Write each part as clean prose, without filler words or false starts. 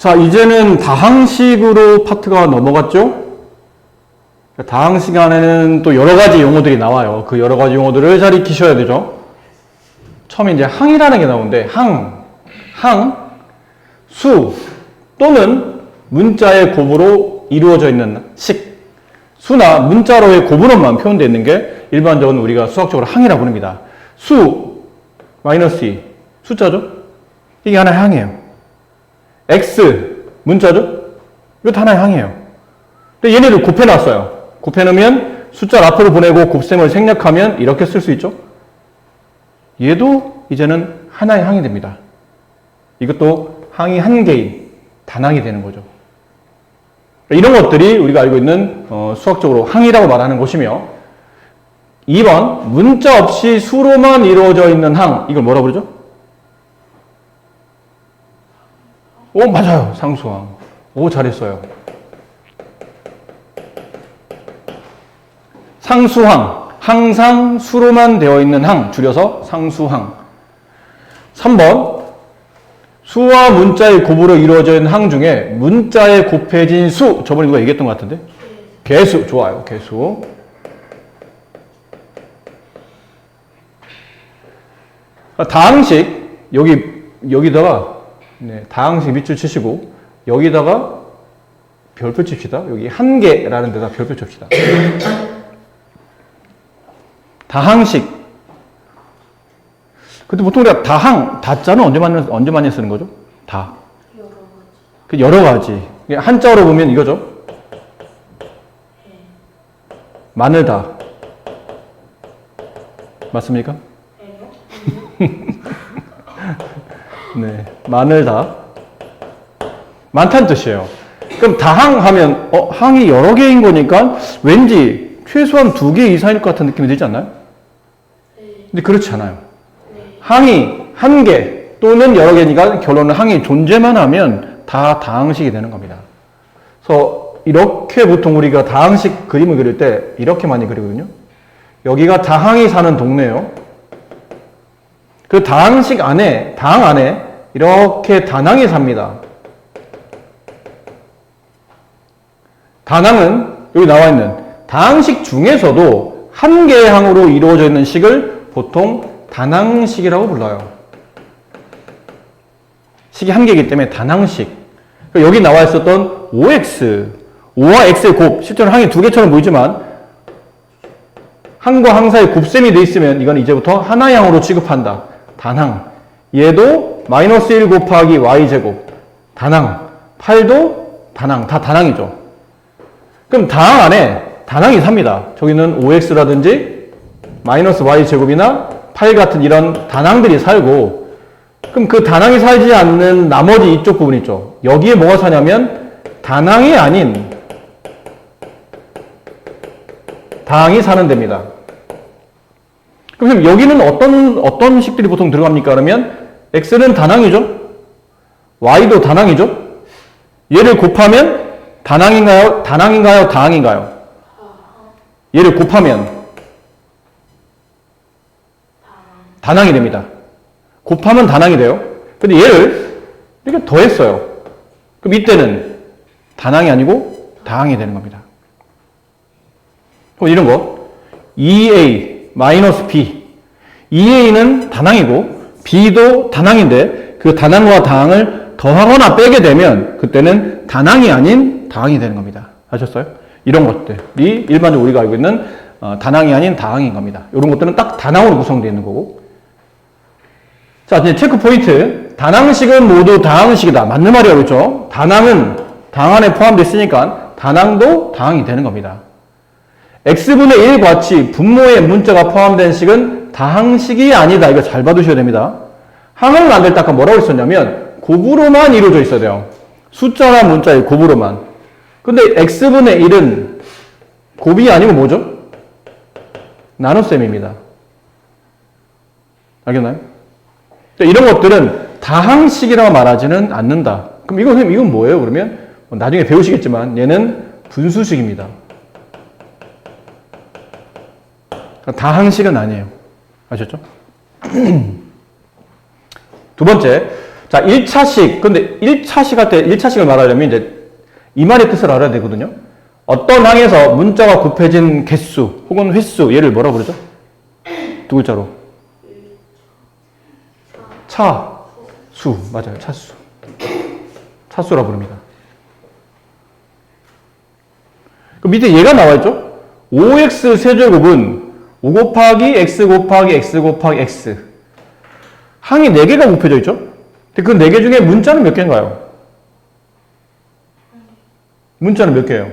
자, 이제는 다항식으로 파트가 넘어갔죠? 다항식 안에는 또 여러 가지 용어들이 나와요. 그 여러 가지 용어들을 잘 익히셔야 되죠. 처음에 이제 항이라는 게 나오는데, 수, 또는 문자의 곱으로 이루어져 있는 식. 수나 문자로의 곱으로만 표현되어 있는 게 일반적으로 우리가 수학적으로 항이라고 부릅니다. 수, 마이너스 2, 숫자죠? 이게 하나의 항이에요. x, 문자죠? 이것도 하나의 항이에요. 근데 얘네를 곱해놨어요. 곱해놓으면 숫자를 앞으로 보내고 곱셈을 생략하면 이렇게 쓸 수 있죠? 얘도 이제는 하나의 항이 됩니다. 이것도 항이 한 개인 단항이 되는 거죠. 이런 것들이 우리가 알고 있는 수학적으로 항이라고 말하는 것이며, 2번 문자 없이 수로만 이루어져 있는 항, 이걸 뭐라고 그러죠? 오, 맞아요. 상수항. 오, 잘했어요. 상수항, 항상 수로만 되어 있는 항, 줄여서 상수항. 3번 수와 문자의 곱으로 이루어져 있는 항 중에 문자에 곱해진 수, 저번에 누가 얘기했던 것 같은데? 개수, 좋아요. 개수. 다항식, 여기다가 다항식 밑줄 치시고 여기다가 별표 칩시다. 여기 한 개라는 데다 별표 칩시다. 다항식. 근데 보통 우리가 다자는 언제 많이 쓰는 거죠? 다. 여러 가지. 한자어로 보면 이거죠. 마늘다. 맞습니까? 네, 마늘다. 많다는 뜻이에요. 그럼 다항 하면 항이 여러 개인 거니까 왠지 최소한 2개 이상일 것 같은 느낌이 들지 않나요? 근데 그렇지 않아요. 항이 한 개 또는 여러 개니까 결론은 항이 존재만 하면 다 다항식이 되는 겁니다. 그래서 이렇게 보통 우리가 다항식 그림을 그릴 때 이렇게 많이 그리거든요. 여기가 다항이 사는 동네예요. 그 다항 안에 이렇게 단항이 삽니다. 단항은 여기 나와 있는 다항식 중에서도 한 개의 항으로 이루어져 있는 식을 보통 단항식이라고 불러요. 식이 한 개이기 때문에 단항식. 여기 나와 있었던 5x, 5와 x의 곱, 실제로 항이 2개처럼 보이지만 항과 항 사이에 곱셈이 돼 있으면 이건 이제부터 하나의 항으로 취급한다. 단항. 얘도 마이너스 1 곱하기 y제곱. 단항. 8도 단항. 다 단항이죠. 그럼 다항 안에 단항이 삽니다. 저기는 5x라든지 마이너스 y제곱이나 8 같은 이런 단항들이 살고, 그럼 그 단항이 살지 않는 나머지 이쪽 부분 있죠. 여기에 뭐가 사냐면 단항이 아닌 다항이 사는 데입니다. 그럼 여기는 어떤 식들이 보통 들어갑니까? 그러면 x는 단항이죠. y도 단항이죠. 얘를 곱하면 단항인가요? 다항인가요? 얘를 곱하면 단항이 됩니다. 곱하면 단항이 돼요. 근데 얘를 이렇게 더했어요. 그럼 이때는 단항이 아니고 다항이 되는 겁니다. 그럼 이런 거 2a-b 2a는 단항이고 b도 단항인데 그 단항과 다항을 더하거나 빼게 되면 그때는 단항이 아닌 다항이 되는 겁니다. 아셨어요? 이런 것들이 일반적으로 우리가 알고 있는 단항이 아닌 다항인 겁니다. 이런 것들은 딱 단항으로 구성되어 있는 거고. 자, 이제 체크 포인트. 단항식은 모두 다항식이다. 맞는 말이라고 했죠? 단항은 다항 안에 포함되어 있으니까 단항도 다항이 되는 겁니다. x분의 1 같이 분모에 문자가 포함된 식은 다항식이 아니다. 이거 잘 봐두셔야 됩니다. 항을 만들 때 아까 뭐라고 했었냐면 곱으로만 이루어져 있어야 돼요. 숫자나 문자의 곱으로만. 근데 x분의 1은 곱이 아니고 뭐죠? 나눗셈입니다. 알겠나요? 이런 것들은 다항식이라고 말하지는 않는다. 그럼 이건 뭐예요? 그러면 나중에 배우시겠지만 얘는 분수식입니다. 다항식은 아니에요. 아셨죠? 두 번째, 자, 1차식. 근데 1차식 할 때 1차식을 말하려면 이제 이 말의 뜻을 알아야 되거든요. 어떤 항에서 문자가 곱해진 개수 혹은 횟수, 얘를 뭐라 부르죠? 두 글자로. 차수. 맞아요. 차수. 차수라 부릅니다. 그 밑에 얘가 나와 있죠? 5x 세제곱은 5 곱하기 x 곱하기 x 곱하기 x. 항이 4개가 곱해져 있죠? 근데 그 4개 중에 문자는 몇 개인가요? 문자는 몇 개예요?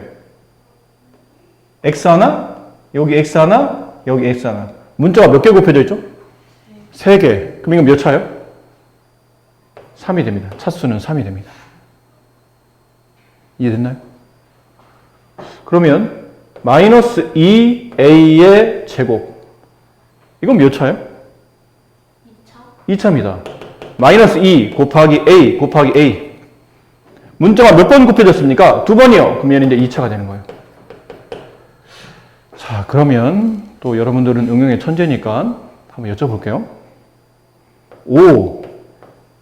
x 하나, 여기 x 하나, 여기 x 하나. 문자가 몇 개 곱해져 있죠? 3개. 그럼 이건 몇 차예요? 3이 됩니다. 차수는 3이 됩니다. 이해됐나요? 그러면 마이너스 2a의 제곱. 이건 몇 차예요? 2차. 2차입니다. 마이너스 2 곱하기 a 곱하기 a. 문자가 몇 번 곱해졌습니까? 2번이요. 그러면 이제 2차가 되는 거예요. 자, 그러면 또 여러분들은 응용의 천재니까 한번 여쭤볼게요. 5,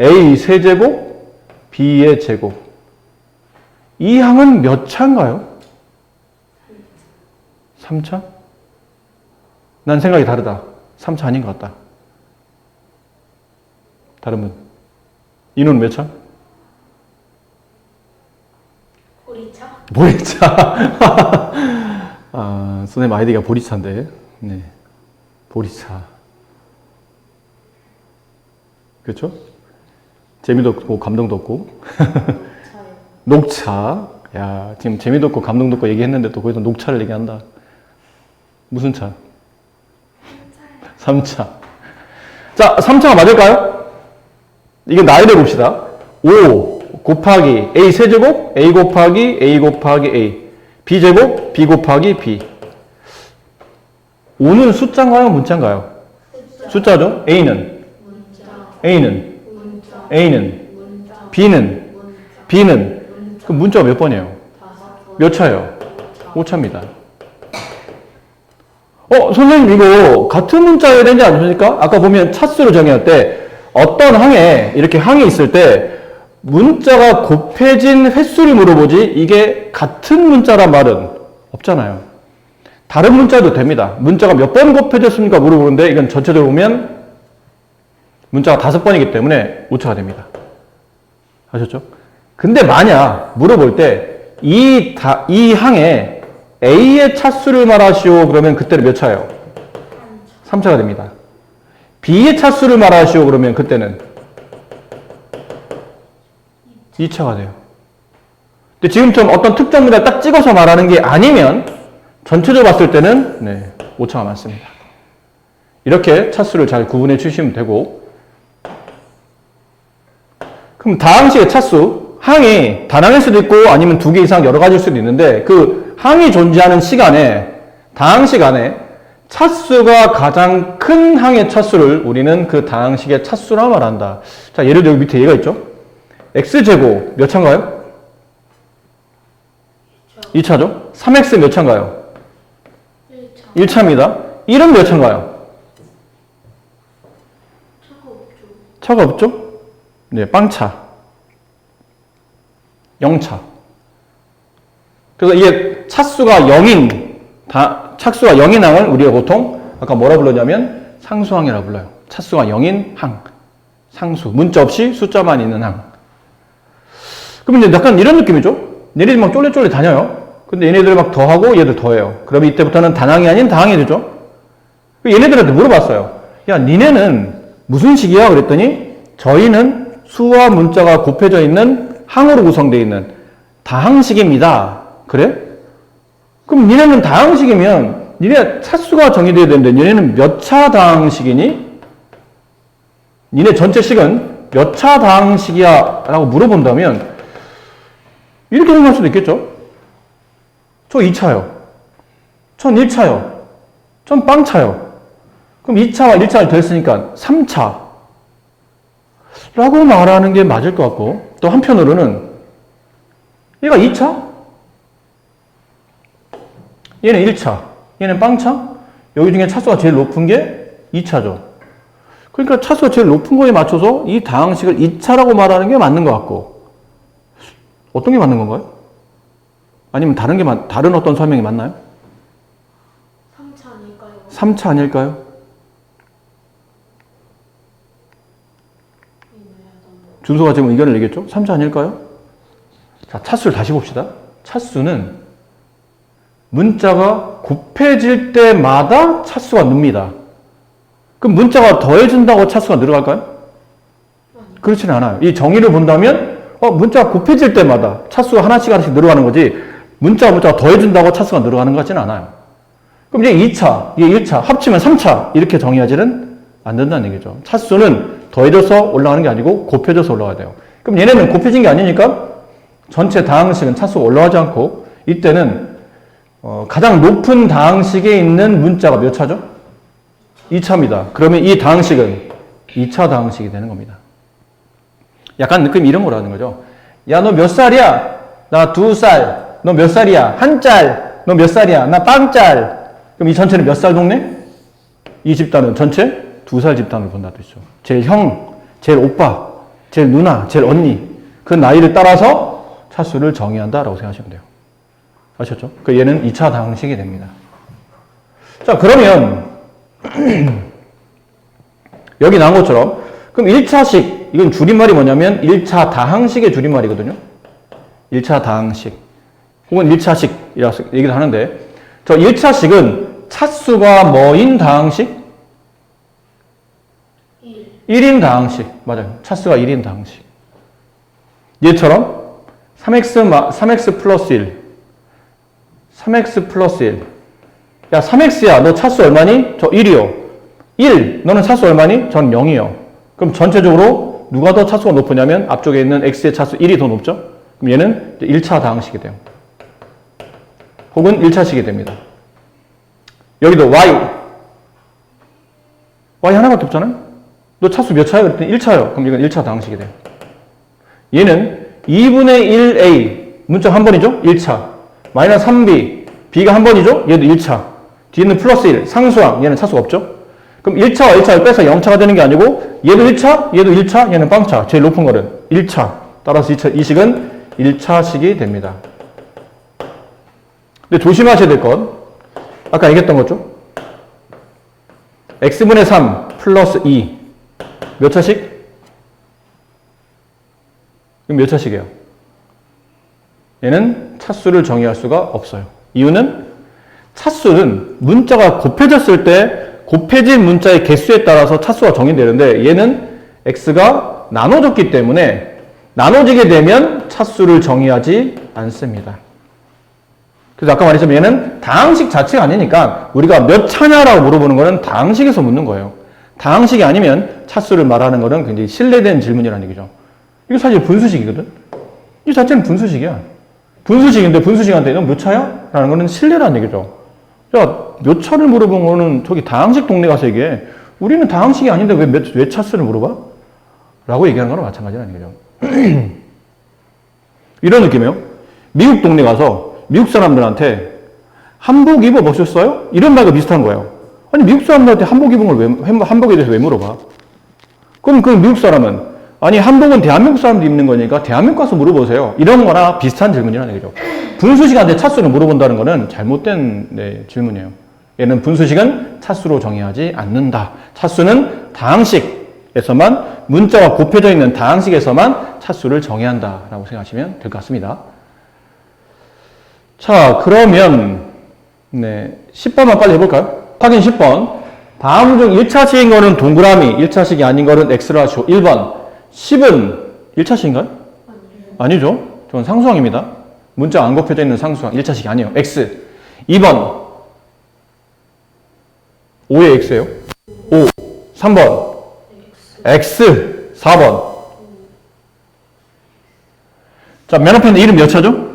a 세제곱, b의 제곱. 이 항은 몇 차인가요? 3차? 난 생각이 다르다. 3차 아닌 것 같다. 다른 분? 인호는 몇 차? 보리차? 보리차. 아, 선생님 아이디가 보리차인데. 네. 보리차. 그렇죠? 재미도 없고, 감동도 없고. 녹차. 야, 지금 재미도 없고, 감동도 없고 얘기했는데 또 거기서 녹차를 얘기한다. 무슨 차? 3차. 자, 3차가 맞을까요? 이게 나열해 봅시다. 5 곱하기 a 세제곱, a 곱하기 a 곱하기 a. b 제곱, b 곱하기 b. 5는 숫자인가요? 문자인가요? 숫자죠. a는? 문자. a는? 문자. a는? 문자. b는? 그럼 문자가 몇 번이에요? 5번. 몇 차예요? 5차입니다. 선생님 이거 같은 문자여야 되지 않습니까? 아까 보면 차수를 정의할 때 어떤 항에 이렇게 항이 있을 때 문자가 곱해진 횟수를 물어보지 이게 같은 문자란 말은 없잖아요. 다른 문자도 됩니다. 문자가 몇 번 곱해졌습니까? 물어보는데 이건 전체적으로 보면 문자가 5번이기 때문에 5차가 됩니다. 아셨죠? 근데 만약 물어볼 때 이 항에 A의 차수를 말하시오 그러면 그때는 몇 차예요? 3차가 됩니다. B의 차수를 말하시오 그러면 그때는 2차가 돼요. 근데 지금처럼 어떤 특정 문자를 딱 찍어서 말하는 게 아니면 전체적으로 봤을 때는 네, 5차가 맞습니다. 이렇게 차수를 잘 구분해 주시면 되고 그럼 다항식의 차수 항이 단항일 수도 있고 아니면 2개 이상 여러 가지일 수도 있는데 그 항이 존재하는 시간에 다항식 안에 차수가 가장 큰 항의 차수를 우리는 그 다항식의 차수라 말한다. 자, 예를 들어 여기 밑에 얘가 있죠? x제곱 몇 차인가요? 2차죠? 3x 몇 차인가요? 1차입니다. 1은 몇 차인가요? 차가 없죠? 네, 빵차. 0차. 그래서 이게 차수가 0인 항을 우리가 보통 아까 뭐라 불렀냐면 상수항이라고 불러요. 차수가 0인 항. 상수. 문자 없이 숫자만 있는 항. 그럼 이제 약간 이런 느낌이죠? 얘네들 막 쫄래쫄래 다녀요. 근데 얘네들 막 더하고 얘들 더해요. 그러면 이때부터는 단항이 아닌 다항이 되죠? 얘네들한테 물어봤어요. 야, 니네는 무슨 식이야? 그랬더니 저희는 수와 문자가 곱해져 있는 항으로 구성되어 있는 다항식입니다. 그래? 그럼 니네는 다항식이면 니네 차수가 정의되어야 되는데 니네는 몇 차 다항식이니? 니네 전체 식은 몇 차 다항식이야? 라고 물어본다면 이렇게 생각할 수도 있겠죠? 저 2차요. 전 1차요. 전 빵차요. 그럼 2차와 1차를 더했으니까 3차. 라고 말하는 게 맞을 것 같고 또 한편으로는 얘가 2차? 얘는 1차. 얘는 빵차? 여기 중에 차수가 제일 높은 게 2차죠. 그러니까 차수가 제일 높은 거에 맞춰서 이 다항식을 2차라고 말하는 게 맞는 것 같고, 어떤 게 맞는 건가요? 아니면 다른 어떤 설명이 맞나요? 3차 아닐까요? 3차 아닐까요? 준수가 지금 의견을 내겠죠? 3차 아닐까요? 자, 차수를 다시 봅시다. 차수는 문자가 곱해질 때마다 차수가 늡니다. 그럼 문자가 더해진다고 차수가 늘어갈까요? 그렇지는 않아요. 이 정의를 본다면 문자가 곱해질 때마다 차수가 하나씩 늘어가는 거지, 문자가 더해준다고 차수가 늘어가는 것 같지는 않아요. 그럼 이제 2차, 이게 1차, 합치면 3차 이렇게 정의하지는 안 된다는 얘기죠. 차수는 더해져서 올라가는 게 아니고 곱해져서 올라가야 돼요. 그럼 얘네는 곱해진 게 아니니까 전체 다항식은 차수가 올라가지 않고, 이때는 가장 높은 다항식에 있는 문자가 몇 차죠? 2차입니다. 그러면 이 다항식은 2차 다항식이 되는 겁니다. 약간 느낌이 이런 거라는 거죠. 야, 너 몇 살이야? 나 2살. 너 몇 살이야? 1짤. 너 몇 살이야? 나 빵짤. 그럼 이 전체는 몇 살 동네? 이 집단은 전체 2살 집단을 본다 뜻이죠. 제일 형, 제일 오빠, 제일 누나, 제일 언니, 그 나이를 따라서 차수를 정의한다라고 생각하시면 돼요. 아셨죠? 그 얘는 2차 다항식이 됩니다. 자, 그러면 여기 나온 것처럼, 그럼 1차식, 이건 줄임말이 뭐냐면 1차 다항식의 줄임말이거든요. 1차 다항식 혹은 1차식이라고 얘기를 하는데, 저 1차식은 차수가 뭐인 다항식? 1인 다항식. 맞아요. 차수가 1인 다항식. 얘처럼 3x 플러스 1, 3x 플러스 1. 야, 3x야, 너 차수 얼마니? 저 1이요. 1, 너는 차수 얼마니? 전 0이요. 그럼 전체적으로 누가 더 차수가 높으냐면 앞쪽에 있는 x의 차수 1이 더 높죠? 그럼 얘는 1차 다항식이 돼요. 혹은 1차식이 됩니다. 여기도 y. y 하나밖에 없잖아요? 너 차수 몇 차야? 그랬더니 1차요. 그럼 이건 1차 다항식이 돼요. 얘는 2분의 1a, 문자 한 번이죠? 1차. 마이너스 3b, b가 한 번이죠? 얘도 1차. 뒤에는 플러스 1, 상수항, 얘는 차수가 없죠? 그럼 1차와 1차를 빼서 0차가 되는 게 아니고, 얘도 1차, 얘도 1차, 얘는 빵차. 제일 높은 거는 1차. 따라서 이 식은 1차식이 됩니다. 근데 조심하셔야 될 건, 아까 얘기했던 거죠? x분의 3 플러스 2. 몇 차식? 그럼 몇 차식이에요? 얘는 차수를 정의할 수가 없어요. 이유는 차수는 문자가 곱해졌을 때 곱해진 문자의 개수에 따라서 차수가 정의되는데, 얘는 x가 나눠졌기 때문에 나눠지게 되면 차수를 정의하지 않습니다. 그래서 아까 말했지만 얘는 다항식 자체가 아니니까 우리가 몇 차냐라고 물어보는 거는 다항식에서 묻는 거예요. 다항식이 아니면 차수를 말하는 거는 굉장히 신뢰된 질문이라는 얘기죠. 이거 사실 분수식이거든? 이 자체는 분수식이야. 분수식인데 분수식한테 너 몇 차야? 라는 거는 신뢰라는 얘기죠. 야, 몇 차를 물어본 거는 저기 다항식 동네 가서 얘기해. 우리는 다항식이 아닌데 왜 차수를 물어봐? 라고 얘기하는 거랑 마찬가지라는 얘기죠. 이런 느낌이에요. 미국 동네 가서 미국 사람들한테 한복 입어 보셨어요? 이런 말과 비슷한 거예요. 아니, 미국 사람들한테 한복에 대해서 왜 물어봐? 그럼 그 미국 사람은, 아니, 한복은 대한민국 사람들이 입는 거니까 대한민국 가서 물어보세요. 이런 거나 비슷한 질문이라는 얘기죠. 분수식한테 차수를 물어본다는 거는 잘못된 질문이에요. 얘는 분수식은 차수로 정의하지 않는다. 차수는 다항식에서만, 문자가 곱해져 있는 다항식에서만 차수를 정의한다라고 생각하시면 될 것 같습니다. 자, 그러면 10번만 빨리 해볼까요? 확인 10번. 다음 중 1차식인 거는 동그라미, 1차식이 아닌 거는 x라시오. 1번. 10은 1차식인가요? 아니죠. 저건 상수항입니다. 문자 안 곱해져 있는 상수항. 1차식이 아니에요. x. 2번. 5의 x예요. 5. 3번. x. 4번. 자, 맨 앞에 있는 1은 몇 차죠?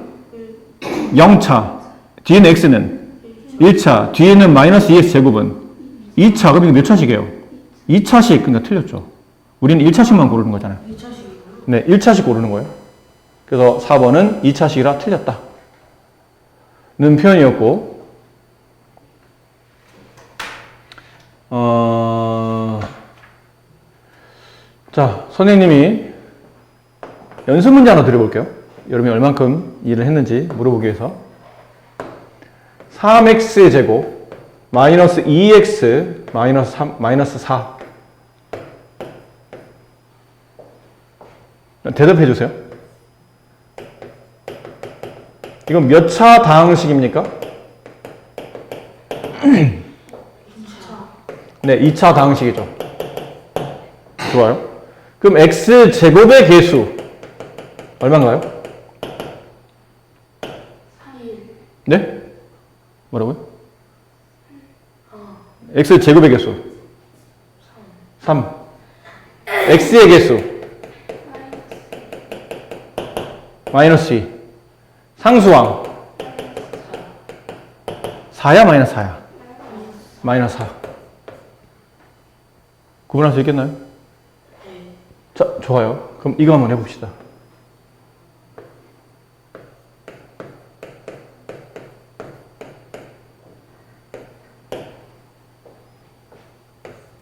0차. 뒤에는 x는 1차. 뒤에는 마이너스 2x 제곱은 2차. 그럼 이거 몇 차식이에요? 2차식. 그러니까 틀렸죠. 우리는 1차식만 고르는 거잖아요. 2차식이요? 네, 1차식 고르는 거예요. 그래서 4번은 2차식이라 틀렸다. 는 표현이었고, 선생님이 연습 문제 하나 드려볼게요. 여러분이 얼만큼 일을 했는지 물어보기 위해서. 3x제곱 마이너스 2x 마이너스 4. 대답해 주세요. 이건 몇 차 다항식입니까? 네, 2차 다항식이죠. 좋아요. 그럼 x제곱의 개수 얼마인가요? 4일. 네? 뭐라고요? x제곱의 개수 3. x의 개수 마이너스 2. 상수항 4야 마이너스 4야? 마이너스 4. 구분할 수 있겠나요? 자, 좋아요. 그럼 이거 한번 해봅시다.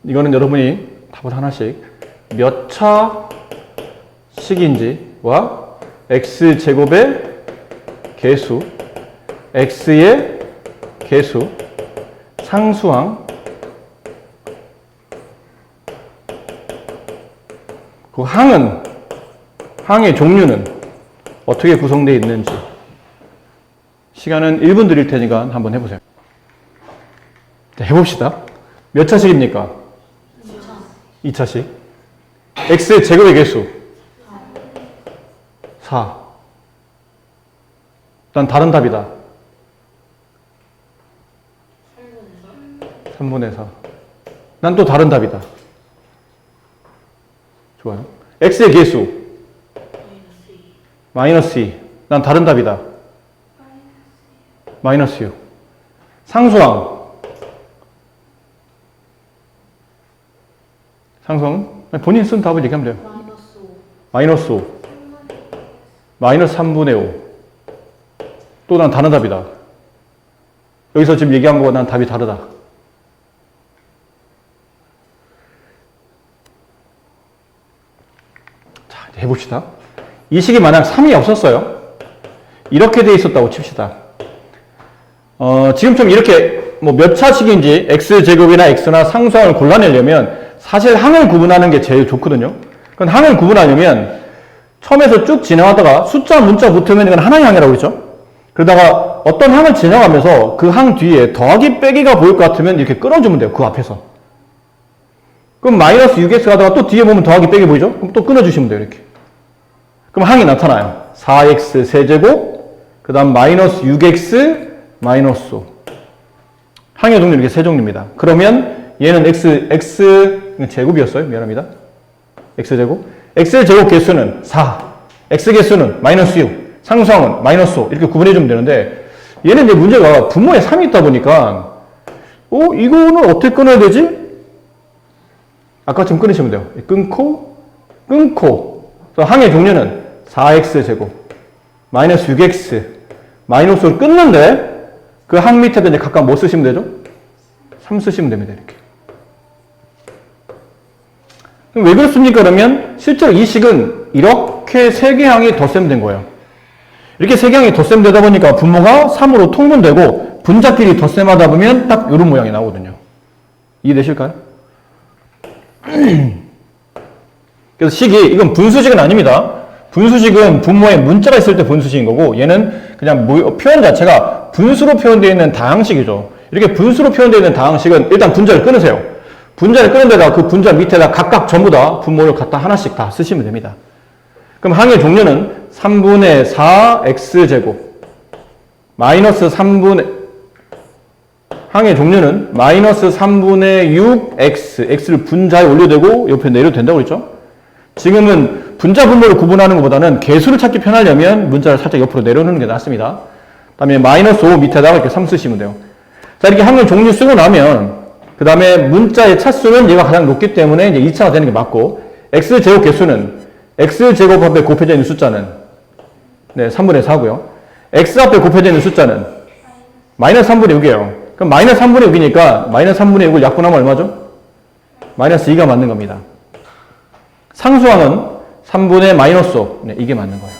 이거는 여러분이 답을 하나씩 몇 차식인지와 x제곱의 개수, x의 개수, 상수항, 그 항의 종류는 어떻게 구성되어 있는지. 시간은 1분 드릴 테니까 한번 해보세요. 자, 해봅시다. 몇 차식입니까? 2차식. x제곱의 개수 4. 난 다른 답이다. 3분의 4. 난 또 다른 답이다. 좋아요. x의 개수 마이너스 2. 난 다른 답이다. 마이너스 6. 상수항. 상수항은 본인 쓴 답을 얘기하면 돼요. 마이너스 5. 마이너스 3분의 5. 또 난 다른 답이다. 여기서 지금 얘기한 거와 난 답이 다르다. 자, 이제 해봅시다. 이 식이 만약 3이 없었어요. 이렇게 돼 있었다고 칩시다. 지금 좀 이렇게 뭐 몇 차식인지 x제곱이나 x나 상수항을 골라내려면 사실 항을 구분하는 게 제일 좋거든요. 그럼 항을 구분하려면 처음에서 쭉 지나가다가 숫자, 문자 붙으면 이건 하나의 항이라고 그랬죠. 그러다가 어떤 항을 지나가면서 그 항 뒤에 더하기 빼기가 보일 것 같으면 이렇게 끊어주면 돼요. 그 앞에서. 그럼 마이너스 6x 가다가 또 뒤에 보면 더하기 빼기 보이죠? 그럼 또 끊어주시면 돼요. 이렇게. 그럼 항이 나타나요. 4x 세제곱, 그 다음 마이너스 6x 마이너스 5. 항의 종류 이렇게 세 종류입니다. 그러면 얘는 x 제곱이었어요. 미안합니다. x제곱. x제곱 개수는 4. x 개수는 마이너스 6. 상수항은 마이너스 5. 이렇게 구분해주면 되는데 얘는 이제 문제가 분모에 3이 있다 보니까 이거는 어떻게 끊어야 되지? 아까처럼 끊으시면 돼요. 끊고 그래서 항의 종류는 4x제곱 마이너스 6x 마이너스를 끊는데 그 항 밑에다 이제 각각 뭐 쓰시면 되죠? 3 쓰시면 됩니다. 이렇게. 그럼 왜 그렇습니까? 그러면 실제로 이 식은 이렇게 3개 항이 덧셈된 거예요. 이렇게 3개 항이 덧셈되다 보니까 분모가 3으로 통분되고 분자끼리 덧셈하다 보면 딱 이런 모양이 나오거든요. 이해되실까요? 그래서 식이 이건 분수식은 아닙니다. 분수식은 분모에 문자가 있을 때 분수식인 거고 얘는 그냥 표현 자체가 분수로 표현되어 있는 다항식이죠. 이렇게 분수로 표현되어 있는 다항식은 일단 분자를 끊으세요. 분자를 끊은 데다 그 분자 밑에다 각각 전부 다 분모를 갖다 하나씩 다 쓰시면 됩니다. 그럼 항의 종류는 3분의 4 x제곱 마이너스 3분의 항의 종류는 마이너스 3분의 6 x x를 분자에 올려대고 옆에 내려도 된다고 그랬죠? 지금은 분자 분모를 구분하는 것보다는 개수를 찾기 편하려면 문자를 살짝 옆으로 내려놓는 게 낫습니다. 다음에 마이너스 5 밑에다가 이렇게 3 쓰시면 돼요. 자, 이렇게 항의 종류 쓰고 나면 그 다음에 문자의 차수는 얘가 가장 높기 때문에 이제 2차가 되는 게 맞고 x제곱 개수는 x제곱 앞에 곱해져 있는 숫자는 3분의 4고요. x 앞에 곱해져 있는 숫자는 마이너스 3분의 6이에요. 그럼 마이너스 3분의 6이니까 마이너스 3분의 6을 약분하면 얼마죠? 마이너스 2가 맞는 겁니다. 상수항은 3분의 마이너스 5. 네, 이게 맞는 거예요.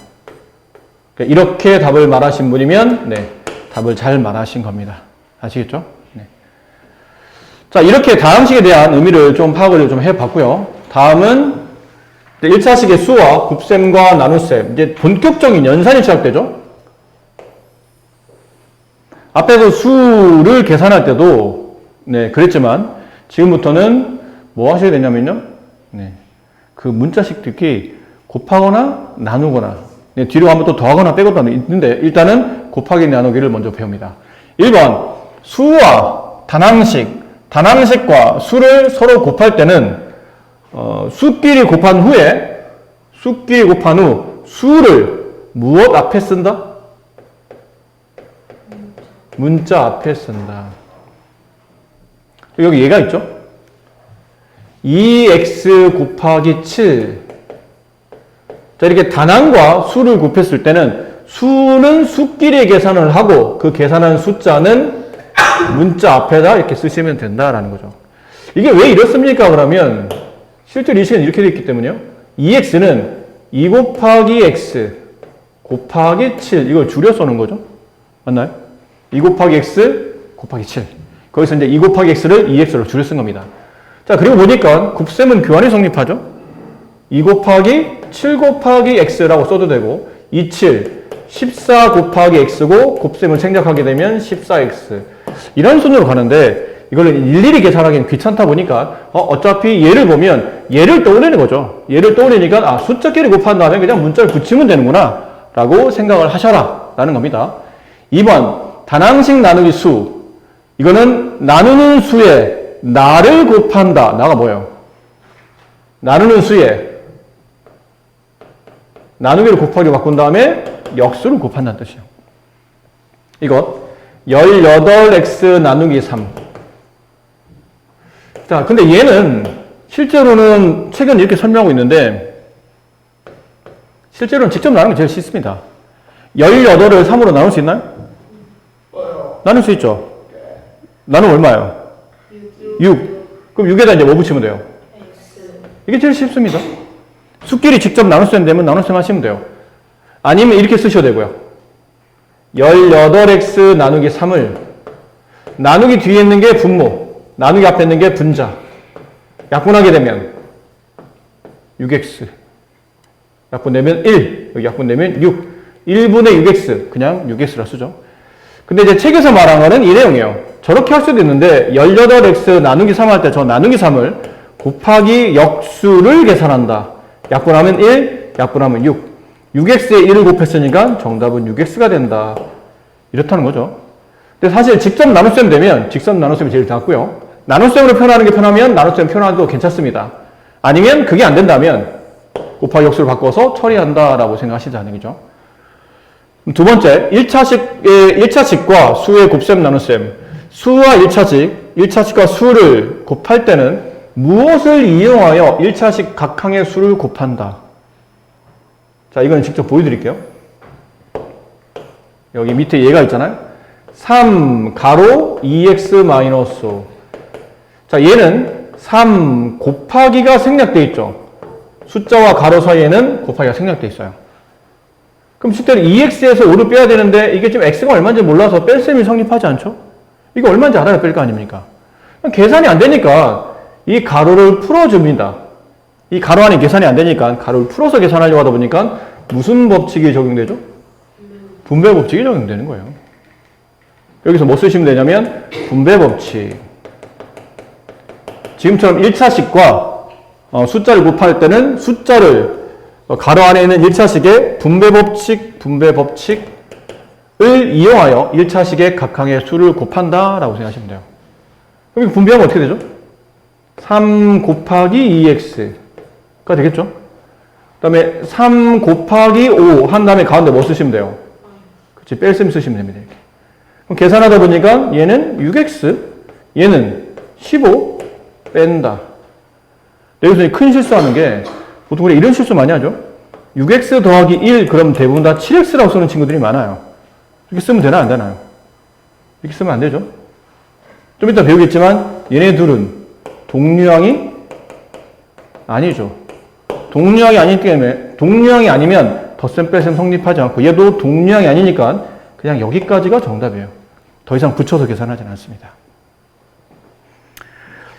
그러니까 이렇게 답을 말하신 분이면 네, 답을 잘 말하신 겁니다. 아시겠죠? 네. 자, 이렇게 다항식에 대한 의미를 좀 파악을 좀 해봤고요. 다음은 1차식의 수와 곱셈과 나눗셈, 이제 본격적인 연산이 시작되죠. 앞에서 수를 계산할 때도 네, 그랬지만 지금부터는 뭐 하셔야 되냐면요. 네, 그 문자식 특히 곱하거나 나누거나 네, 뒤로 한번 또 더하거나 빼거나 있는데 일단은 곱하기 나누기를 먼저 배웁니다. 1번 수와 단항식과 수를 서로 곱할 때는 수끼리 곱한 후 수를 무엇 앞에 쓴다? 문자 앞에 쓴다. 여기 얘가 있죠? 2x 곱하기 7. 자, 이렇게 단항과 수를 곱했을 때는 수는 수끼리 계산을 하고 그 계산한 숫자는 문자 앞에다 이렇게 쓰시면 된다라는 거죠. 이게 왜 이렇습니까? 그러면 실제로 이 시간은 이렇게 되어 있기 때문에요. 2x는 2 곱하기 x 곱하기 7 이걸 줄여 써는 거죠. 맞나요? 2 곱하기 x 곱하기 7. 거기서 이제 2 곱하기 x를 2x로 줄여 쓴 겁니다. 자, 그리고 보니까 곱셈은 교환이 성립하죠. 2 곱하기 7 곱하기 x라고 써도 되고 27, 14 곱하기 x고 곱셈을 생략하게 되면 14x 이런 순으로 가는데 이걸 일일이 계산하기는 귀찮다 보니까 어차피 얘를 보면 얘를 떠올리는 거죠. 얘를 떠올리니까 숫자끼리 곱한 다음에 그냥 문자를 붙이면 되는구나 라고 생각을 하셔라 라는 겁니다. 2번 단항식 나누기 수. 이거는 나누는 수에 나를 곱한다. 나가 뭐예요? 나누는 수에 나누기를 곱하기로 바꾼 다음에 역수를 곱한다는 뜻이에요. 이거 18x 나누기 3. 자, 근데 얘는 실제로는 책은 이렇게 설명하고 있는데 실제로는 직접 나누는 게 제일 쉽습니다. 18을 3으로 나눌 수 있나요? 나눌 수 있죠. 나누면 얼마예요? 6. 그럼 6에다 이제 뭐 붙이면 돼요? 이게 제일 쉽습니다. 수끼리 직접 나눗셈 되면 나눗셈 하시면 돼요. 아니면 이렇게 쓰셔도 되고요. 18x 나누기 3을 나누기 뒤에 있는 게 분모, 나누기 앞에 있는 게 분자. 약분하게 되면 6x. 약분되면 1. 여기 약분되면 6. 1분의 6x. 그냥 6x라 쓰죠. 근데 이제 책에서 말한 거는 이 내용이에요. 저렇게 할 수도 있는데 18x 나누기 3 할 때 저 나누기 3을 곱하기 역수를 계산한다. 약분하면 1, 약분하면 6. 6x에 1을 곱했으니까 정답은 6x가 된다. 이렇다는 거죠. 근데 사실 직접 나눗셈 되면 직접 나눗셈이 제일 낫고요. 나눗셈으로 표현하는 게 편하면 나눗셈 표현해도 괜찮습니다. 아니면 그게 안 된다면 곱하기 역수를 바꿔서 처리한다라고 생각하시자는 얘기죠. 두 번째, 1차식과 수의 곱셈 나눗셈. 수와 1차식과 수를 곱할 때는 무엇을 이용하여 1차식 각항의 수를 곱한다. 자, 이건 직접 보여드릴게요. 여기 밑에 얘가 있잖아요. 3 가로 2x 마이너스 5. 자, 얘는 3 곱하기가 생략되어 있죠. 숫자와 가로 사이에는 곱하기가 생략되어 있어요. 그럼 실제로 2x에서 5를 빼야 되는데 이게 지금 x가 얼마인지 몰라서 뺄셈이 성립하지 않죠? 이거 얼마인지 알아야 뺄 거 아닙니까? 계산이 안 되니까 이 가로를 풀어줍니다. 이 가로 안에 계산이 안 되니까 가로를 풀어서 계산하려고 하다 보니까 무슨 법칙이 적용되죠? 분배 법칙이 적용되는 거예요. 여기서 뭐 쓰시면 되냐면 분배 법칙. 지금처럼 1차식과 숫자를 곱할 때는 숫자를 가로 안에 있는 1차식의 분배 법칙을 이용하여 1차식의 각항의 수를 곱한다라고 생각하시면 돼요. 그럼 분배하면 어떻게 되죠? 3 곱하기 2x가 되겠죠? 그 다음에 3 곱하기 5 한 다음에 가운데 뭐 쓰시면 돼요? 그치, 뺄셈 쓰시면 됩니다. 이렇게. 그럼 계산하다 보니까 얘는 6x, 얘는 15 뺀다. 여기서 큰 실수하는 게 보통 우리 이런 실수 많이 하죠? 6x 더하기 1 그럼 대부분 다 7x라고 쓰는 친구들이 많아요. 이렇게 쓰면 되나 안 되나요? 이렇게 쓰면 안 되죠? 좀 이따 배우겠지만 얘네 둘은 동류항이 아니죠. 동류항이 아니기 때문에 동류항이 아니면 덧셈 뺄셈 성립하지 않고 얘도 동류항이 아니니까 그냥 여기까지가 정답이에요. 더 이상 붙여서 계산하지는 않습니다.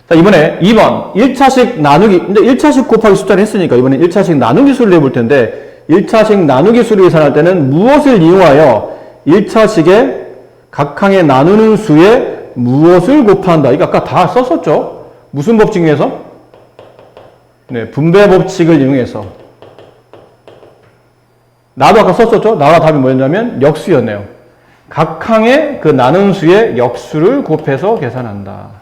자, 이번에 2번 1차식 나누기. 근데 1차식 곱하기 숫자를 했으니까 이번엔 1차식 나누기 수를 해볼 텐데 1차식 나누기 수를 계산할 때는 무엇을 이용하여 1차식의 각 항에 나누는 수에 무엇을 곱한다. 이거 아까 다 썼었죠? 무슨 법칙 중에서? 네, 분배 법칙을 이용해서. 나도 아까 썼었죠? 나와 답이 뭐였냐면 역수였네요. 각 항에 그 나눈 수의 역수를 곱해서 계산한다.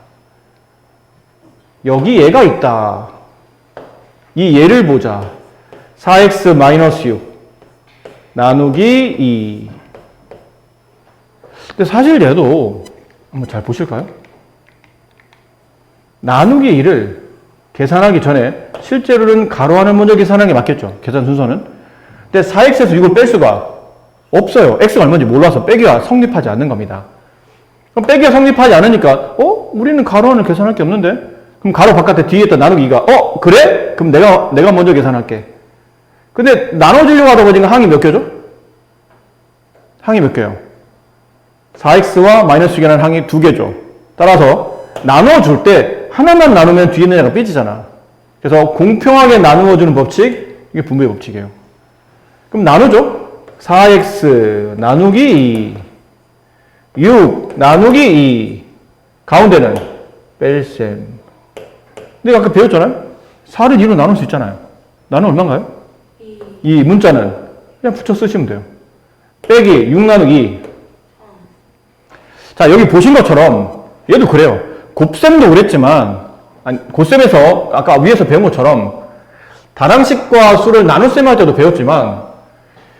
여기 얘가 있다. 이 얘를 보자. 4x-6 나누기 2. 근데 사실 얘도 한번 잘 보실까요? 나누기 2를 계산하기 전에 실제로는 가로하는 먼저 계산하는 게 맞겠죠. 계산 순서는. 근데 4x에서 6을 뺄 수가 없어요. x가 얼마인지 몰라서 빼기가 성립하지 않는 겁니다. 그럼 빼기가 성립하지 않으니까 우리는 가로하는 계산할 게 없는데? 그럼 가로 바깥에 뒤에 있던 나누기 2가 그래? 그럼 내가 먼저 계산할게. 근데 나눠주려고 하다 보니까 항이 몇 개죠? 항이 몇 개요? 4x와 마이너스 6이라는 항이 2개죠. 따라서 나눠줄 때 하나만 나누면 뒤에 있는 애가 삐지잖아. 그래서 공평하게 나누어주는 법칙, 이게 분배 법칙이에요. 그럼 나누죠? 4x 나누기 2, 6 나누기 2, 가운데는 뺄셈. 근데 아까 배웠잖아요? 4를 2로 나눌 수 있잖아요. 나누면 얼마인가요? 2. 문자는 그냥 붙여 쓰시면 돼요. 빼기 6 나누기 2. 자, 여기 보신 것처럼 얘도 그래요. 곱셈도 그랬지만 곱셈에서 아까 위에서 배운 것처럼 다항식과 수를 나눗셈 할 때도 배웠지만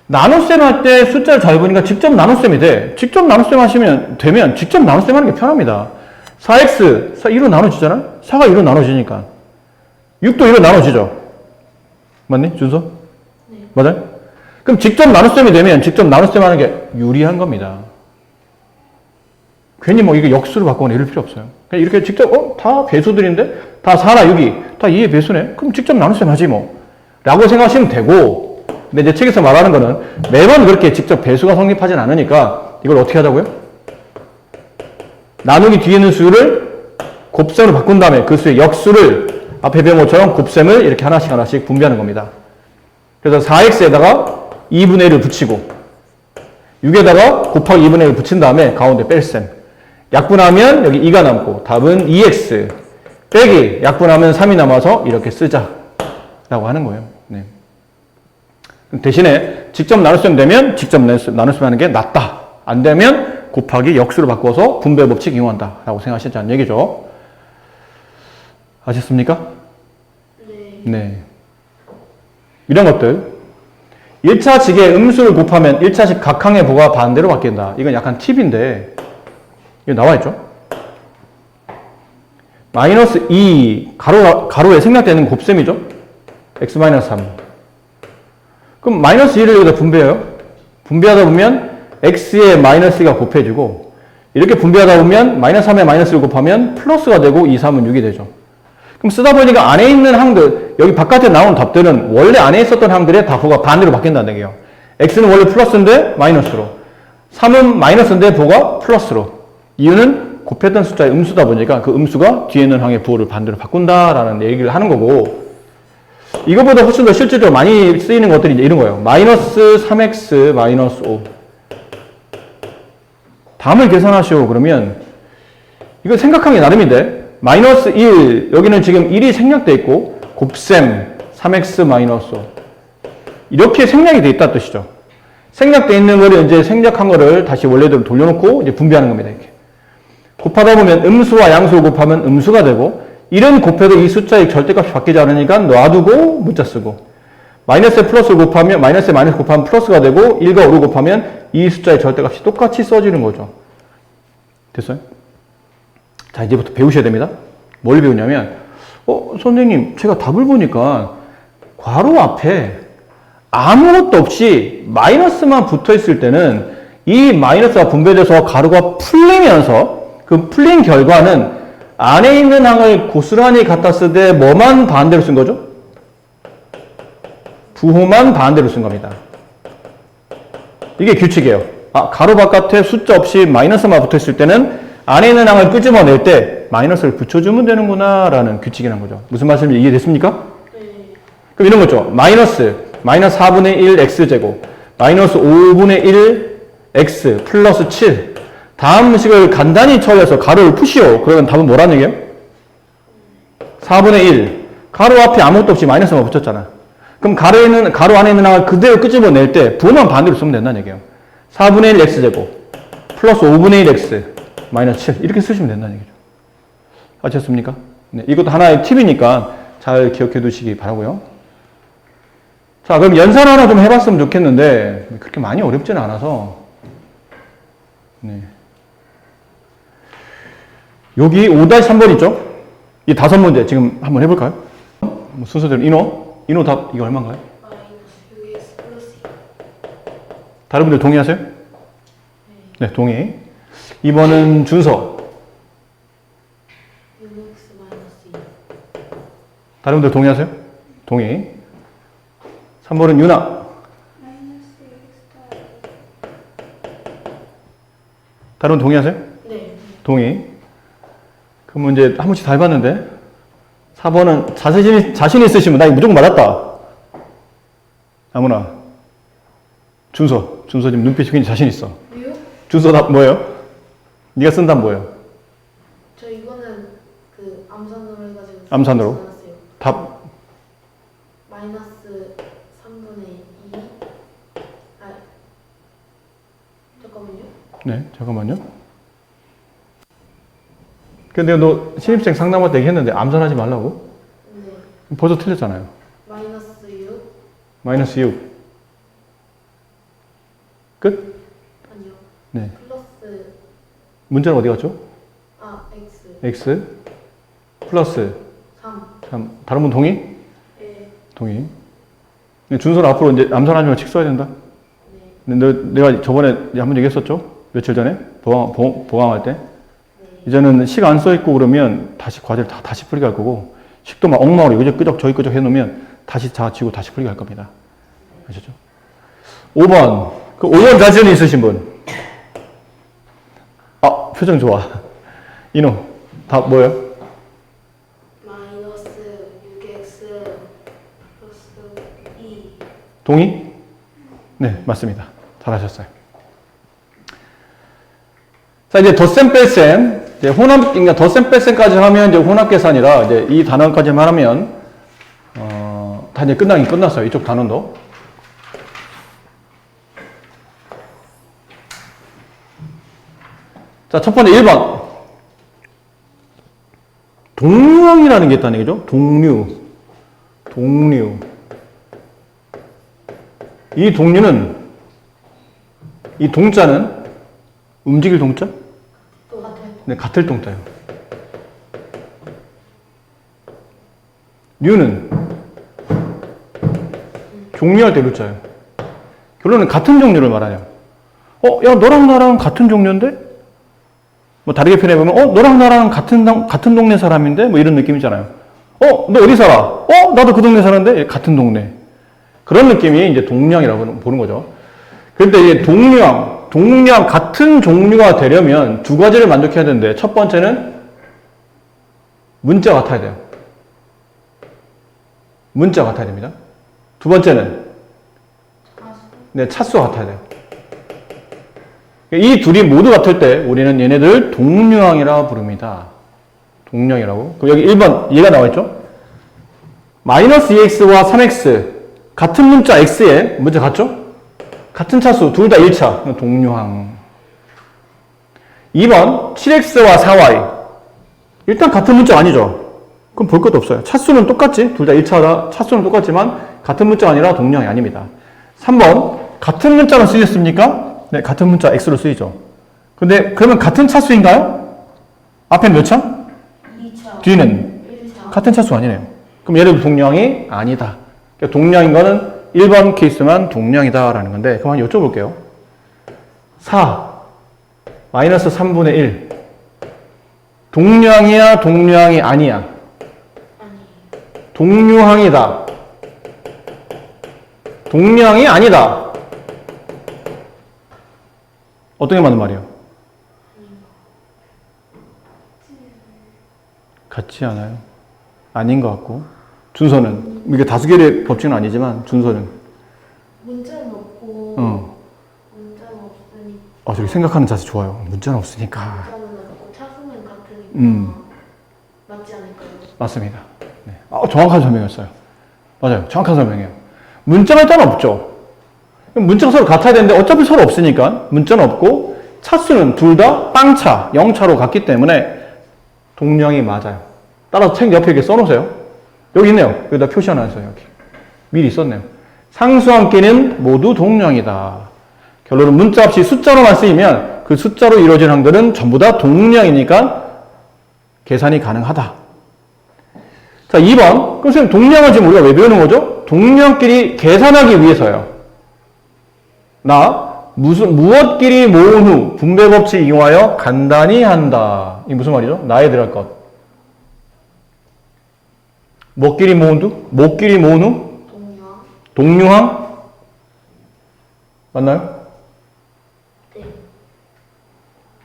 나눗셈 할 때 숫자를 잘 보니까 직접 나눗셈이 돼. 직접 나눗셈 하시면 되면 직접 나눗셈 하는 게 편합니다. 4x 2로 나눠지잖아? 4가 2로 나눠지니까 6도 2로 나눠지죠? 맞니? 준서? 네. 맞아요? 그럼 직접 나눗셈이 되면 직접 나눗셈 하는 게 유리한 겁니다. 괜히 뭐 이게 역수로 바꾸거나 이럴 필요 없어요. 그냥 이렇게 직접 다 배수들인데 다 4나 6이 다 2의 배수네? 그럼 직접 나눗셈 하지 뭐 라고 생각하시면 되고, 근데 내 책에서 말하는 거는 매번 그렇게 직접 배수가 성립하진 않으니까 이걸 어떻게 하자고요? 나누기 뒤에 있는 수를 곱셈으로 바꾼 다음에 그 수의 역수를 앞에 배운 것처럼 곱셈을 이렇게 하나씩 분배하는 겁니다. 그래서 4x에다가 2분의 1을 붙이고 6에다가 곱하기 2분의 1을 붙인 다음에 가운데 뺄셈. 약분하면 여기 2가 남고 답은 2x 빼기 약분하면 3이 남아서 이렇게 쓰자 라고 하는 거예요. 네. 대신에 직접 나눗셈 되면 직접 나눗셈 하는 게 낫다. 안 되면 곱하기 역수로 바꿔서 분배 법칙 이용한다 라고 생각하시자는 얘기죠. 아셨습니까? 네. 네. 이런 것들 1차식의 음수를 곱하면 1차식 각항의 부가 반대로 바뀐다. 이건 약간 팁인데 이거 나와있죠? 마이너스 2 가로에 생략되는 곱셈이죠? x-3 그럼 마이너스 2를 여기다 분배해요. 분배하다 보면 x에 마이너스가 곱해지고 이렇게 분배하다 보면 마이너스 3에 마이너스를 곱하면 플러스가 되고 2, 3은 6이 되죠. 그럼 쓰다 보니까 안에 있는 항들, 여기 바깥에 나온 답들은 원래 안에 있었던 항들의 다 부가 반대로 바뀐다는 얘기예요. x는 원래 플러스인데 마이너스로, 3은 마이너스인데 부가 플러스로. 이유는 곱했던 숫자의 음수다 보니까 그 음수가 뒤에 있는 항의 부호를 반대로 바꾼다라는 얘기를 하는 거고, 이거보다 훨씬 더 실질적으로 많이 쓰이는 것들이 이제 이런 거예요. 마이너스 3x 마이너스 5. 담을 계산하시오. 그러면 이거 생각하는 게 나름인데 마이너스 1 여기는 지금 1이 생략돼 있고 곱셈 3x 마이너스 5 이렇게 생략이 돼 있다는 뜻이죠. 생략돼 있는 거를 이제 생략한 거를 다시 원래대로 돌려놓고 이제 분배하는 겁니다. 이렇게 곱하다 보면 음수와 양수를 곱하면 음수가 되고 1은 곱해도 이 숫자의 절대값이 바뀌지 않으니까 놔두고 문자 쓰고, 마이너스에 플러스를 곱하면 마이너스에 마이너스 곱하면 플러스가 되고 1과 5를 곱하면 이 숫자의 절대값이 똑같이 써지는 거죠. 됐어요? 자, 이제부터 배우셔야 됩니다. 뭘 배우냐면 선생님 제가 답을 보니까 괄호 앞에 아무것도 없이 마이너스만 붙어 있을 때는 이 마이너스가 분배돼서 가로가 풀리면서 그 풀린 결과는 안에 있는 항을 고스란히 갖다 쓰되 뭐만 반대로 쓴 거죠? 부호만 반대로 쓴 겁니다. 이게 규칙이에요. 가로 바깥에 숫자 없이 마이너스만 붙어있을 때는 안에 있는 항을 끄집어낼 때 마이너스를 붙여주면 되는구나 라는 규칙이라는 거죠. 무슨 말씀인지 이해됐습니까? 네. 그럼 이런 거죠. 마이너스 4분의 1 x제곱 마이너스 5분의 1 x 플러스 7 다음 식을 간단히 처리해서 가로를 푸시오. 그러면 답은 뭐라는 얘기예요? 4분의 1 가로 앞에 아무것도 없이 마이너스만 붙였잖아. 그럼 가로 안에 있는 항을 그대로 끄집어낼 때 부호만 반대로 쓰면 된다는 얘기예요. 4분의 1 x제곱 플러스 5분의 1 x 마이너스 7 이렇게 쓰시면 된다는 얘기죠. 아셨습니까? 네, 이것도 하나의 팁이니까 잘 기억해 두시기 바라고요. 자, 그럼 연산 하나 좀 해봤으면 좋겠는데 그렇게 많이 어렵지는 않아서 네. 여기 5-3번 있죠? 이 5문제 지금 한번 해볼까요? 순서대로 인호 답 이거 얼마인가요? 마이너스 6x 플러스 2. 다른 분들 동의하세요? 네, 동의. 2번은 준서. 6x 마이너스 2. 다른 분들 동의하세요? 동의. 3번은 유나. 마이너스 6x 다른 분 동의하세요? 네. 동의. 그럼 문제 한 번씩 다 해봤는데 4번은 자신 있으시면 나 이거 무조건 맞았다. 아무나. 준서 지금 눈빛이 굉장히 자신 있어. 왜요? 준서 답 뭐예요? 네가 쓴 답 뭐예요? 저 이거는 그 암산으로 해가지고 암산으로? 써놨어요. 답 마이너스 3분의 2. 잠깐만요. 네, 잠깐만요. 근데 너 신입생 상담할 때 얘기했는데 암산하지 말라고? 네. 벌써 틀렸잖아요. 마이너스 6. 마이너스 6. 끝? 아니요. 네. 플러스 문제는 어디 갔죠? x. x 플러스 3. 3. 다른 분 동의? 네. 동의. 근데 준서는 앞으로 이제 암산하지 말고 칙 써야 된다. 네. 근데 내가 저번에 한번 얘기했었죠? 며칠 전에? 보강할 때? 네. 이제는 식 안 써있고 그러면 다시 과제를 다시 풀게 할 거고, 식도 막 엉망으로 여기저기 끄적 해놓으면 다시 지고 다시 풀게 할 겁니다. 아시죠? 5번. 그 5번 자신 있으신 분. 표정 좋아. 인호. 답 뭐예요? 마이너스 6x 플러스 2. 동의? 네, 맞습니다. 잘하셨어요. 자, 이제 덧셈 뺄셈. 이제 그러니까 덧셈 뺄셈까지 하면 이제 혼합계산이라 이제 이 단원까지만 하면, 다 이제 끝났어요. 이쪽 단원도. 자, 첫 번째 1번. 동류항이라는 게 있다는 얘기죠. 동류. 이 동류는, 이 동자는 움직일 동자? 똑같아요. 네, 같을 동자예요. 류는 종류할 때 루자예요. 결론은 같은 종류를 말하냐. 야, 너랑 나랑 같은 종류인데? 뭐 다르게 표현해보면 너랑 나랑 같은 동네 사람인데? 뭐 이런 느낌이잖아요. 너 어디 살아? 나도 그 동네 사는데? 같은 동네. 그런 느낌이 이제 동류항이라고 보는 거죠. 그런데 이제 동류항 같은 종류가 되려면 두 가지를 만족해야 되는데, 첫 번째는 문자가 같아야 돼요. 문자가 같아야 됩니다. 두 번째는 네, 차수가 같아야 돼요. 이 둘이 모두 같을 때 우리는 얘네들 동류항이라 부릅니다. 동류항이라고. 그럼 여기 1번 얘가 나와 있죠? 마이너스 2x와 3x 같은 문자 x에 문자 같죠? 같은 차수 둘 다 1차 동류항. 2번 7x와 4y 일단 같은 문자 아니죠? 그럼 볼 것도 없어요. 차수는 똑같지? 둘 다 1차다. 차수는 똑같지만 같은 문자가 아니라 동류항이 아닙니다. 3번 같은 문자로 쓰였습니까? 네, 같은 문자 x로 쓰이죠. 근데 그러면 같은 차수인가요? 앞에 몇 차? 2차. 뒤는 1차. 같은 차수 아니네요. 그럼 얘를 동류항이 아니다. 그러니까 동류항인 거는 1번 케이스만 동류항이다라는 건데, 그럼 한번 여쭤볼게요. 4 마이너스 3분의 1 동류항이야 동류항이 아니야? 아니. 동류항이다. 동량이 아니다. 어떤 게 맞는 말이에요? 같지 않아요. 아닌 것 같고. 준서는 이게 다수결의 법칙은 아니지만 준서는 문자는 없고 문자는 없으니까 저기 생각하는 자세 좋아요. 문자는 없으니까. 문자는 없고 차수는 같으니까 맞지 않을까요? 맞습니다. 네. 정확한 설명이었어요. 맞아요. 정확한 설명이에요. 문자가 일단 없죠. 문자가 서로 같아야 되는데 어차피 서로 없으니까 문자는 없고 차수는 둘 다 빵차, 0차로 같기 때문에 동량이 맞아요. 따라서 책 옆에 이렇게 써놓으세요. 여기 있네요. 여기다 표시 하나 했어요. 여기. 미리 썼네요. 상수함끼리는 모두 동량이다. 결론은 문자 없이 숫자로만 쓰이면 그 숫자로 이루어진 항들은 전부 다 동량이니까 계산이 가능하다. 자, 2번. 그럼 선생님 동량을 지금 우리가 왜 배우는 거죠? 동량끼리 계산하기 위해서요. 무엇끼리 모은 후 분배 법칙 이용하여 간단히 한다. 이게 무슨 말이죠? 나에 들어갈 것. 뭐끼리 모은 후? 뭐끼리 모은 후? 동류항? 맞나요? 네.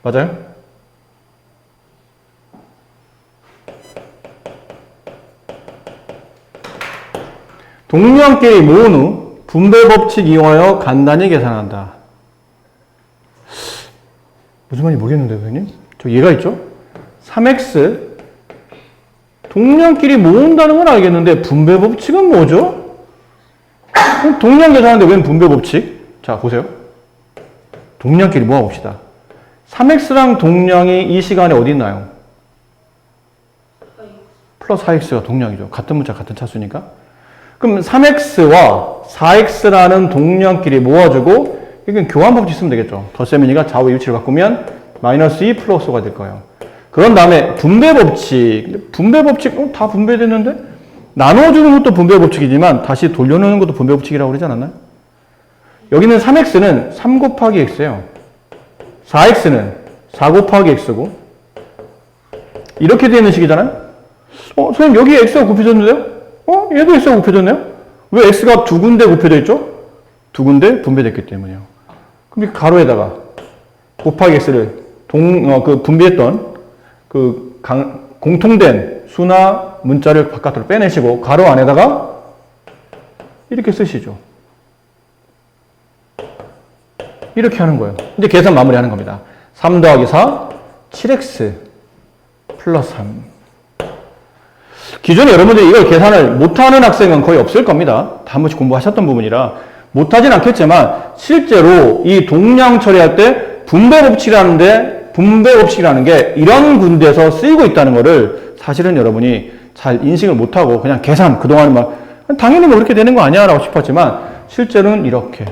맞아요? 동류항끼리 모은 후 분배 법칙 이용하여 간단히 계산한다. 무슨 말인지 모르겠는데, 선생님? 저 얘가 있죠? 3x 동량끼리 모은다는 건 알겠는데 분배 법칙은 뭐죠? 동량 계산하는데 웬 분배 법칙? 자, 보세요. 동량끼리 모아봅시다. 3x랑 동량이 이 시간에 어디 있나요? 플러스 4x가 동량이죠. 같은 문자, 같은 차수니까. 그럼 3x와 4x라는 동량끼리 모아주고 이건 교환 법칙 쓰면 되겠죠. 덧셈이니까 좌우 위치를 바꾸면 마이너스 2 플러스 5가 될 거예요. 그런 다음에 분배 법칙. 분배 법칙 다 분배됐는데? 나눠주는 것도 분배 법칙이지만 다시 돌려놓는 것도 분배 법칙이라고 그러지 않았나요? 여기는 3x는 3 곱하기 x예요. 4x는 4 곱하기 x고 이렇게 되어 있는 식이잖아요? 선생님 여기 x가 곱해졌는데요? 얘도 x가 곱해졌네요? 왜 x가 두 군데 곱해져 있죠? 두 군데 분배됐기 때문이에요. 그럼 이 가로에다가 곱하기 x를 분배했던 공통된 수나 문자를 바깥으로 빼내시고 가로 안에다가 이렇게 쓰시죠. 이렇게 하는 거예요. 이제 계산 마무리하는 겁니다. 3 더하기 4, 7x 플러스 3. 기존에 여러분들이 이걸 계산을 못하는 학생은 거의 없을 겁니다. 다 한 번씩 공부하셨던 부분이라 못하진 않겠지만 실제로 이 동량 처리할 때 분배 법칙이라는 게 이런 군데에서 쓰이고 있다는 거를 사실은 여러분이 잘 인식을 못하고 그냥 계산 그동안 당연히 뭐 그렇게 되는 거 아니야 라고 싶었지만 실제로는 이렇게.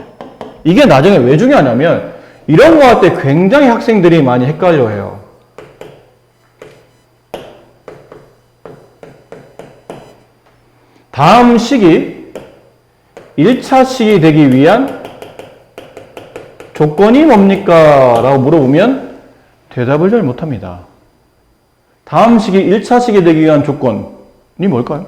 이게 나중에 왜 중요하냐면 이런 거 할 때 굉장히 학생들이 많이 헷갈려 해요. 다음 식이 1차 식이 되기 위한 조건이 뭡니까? 라고 물어보면 대답을 잘 못합니다. 다음 식이 1차 식이 되기 위한 조건이 뭘까요?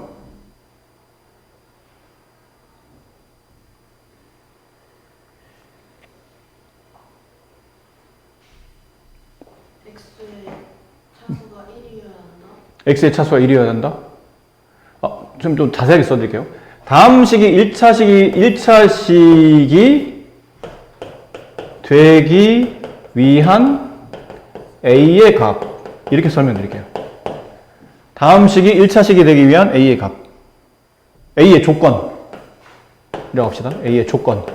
x의 차수가 1이어야 한다? 좀 자세하게 써드릴게요. 다음 식이 1차 식이 되기 위한 a의 값. 이렇게 설명드릴게요. 다음 식이 1차 식이 되기 위한 a의 값. a의 조건. 이라고 합시다. a의 조건.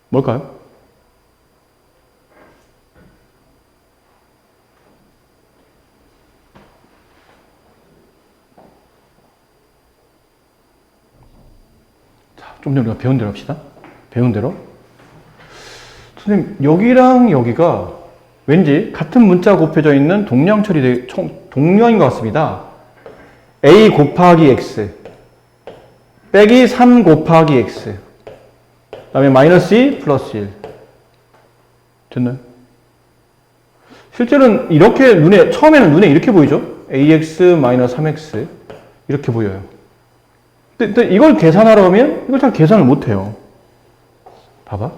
뭘까요? 좀 전에 우리가 배운 대로 합시다. 배운 대로. 선생님, 여기랑 여기가 왠지 같은 문자 곱해져 있는 동량 처리, 동량인 것 같습니다. a 곱하기 x 빼기 3 곱하기 x 그 다음에 마이너스 2 플러스 1 됐나요? 실제로는 이렇게 처음에는 눈에 이렇게 보이죠? ax 마이너스 3x 이렇게 보여요. 근데 이걸 계산하러 오면 이걸 잘 계산을 못해요. 봐봐.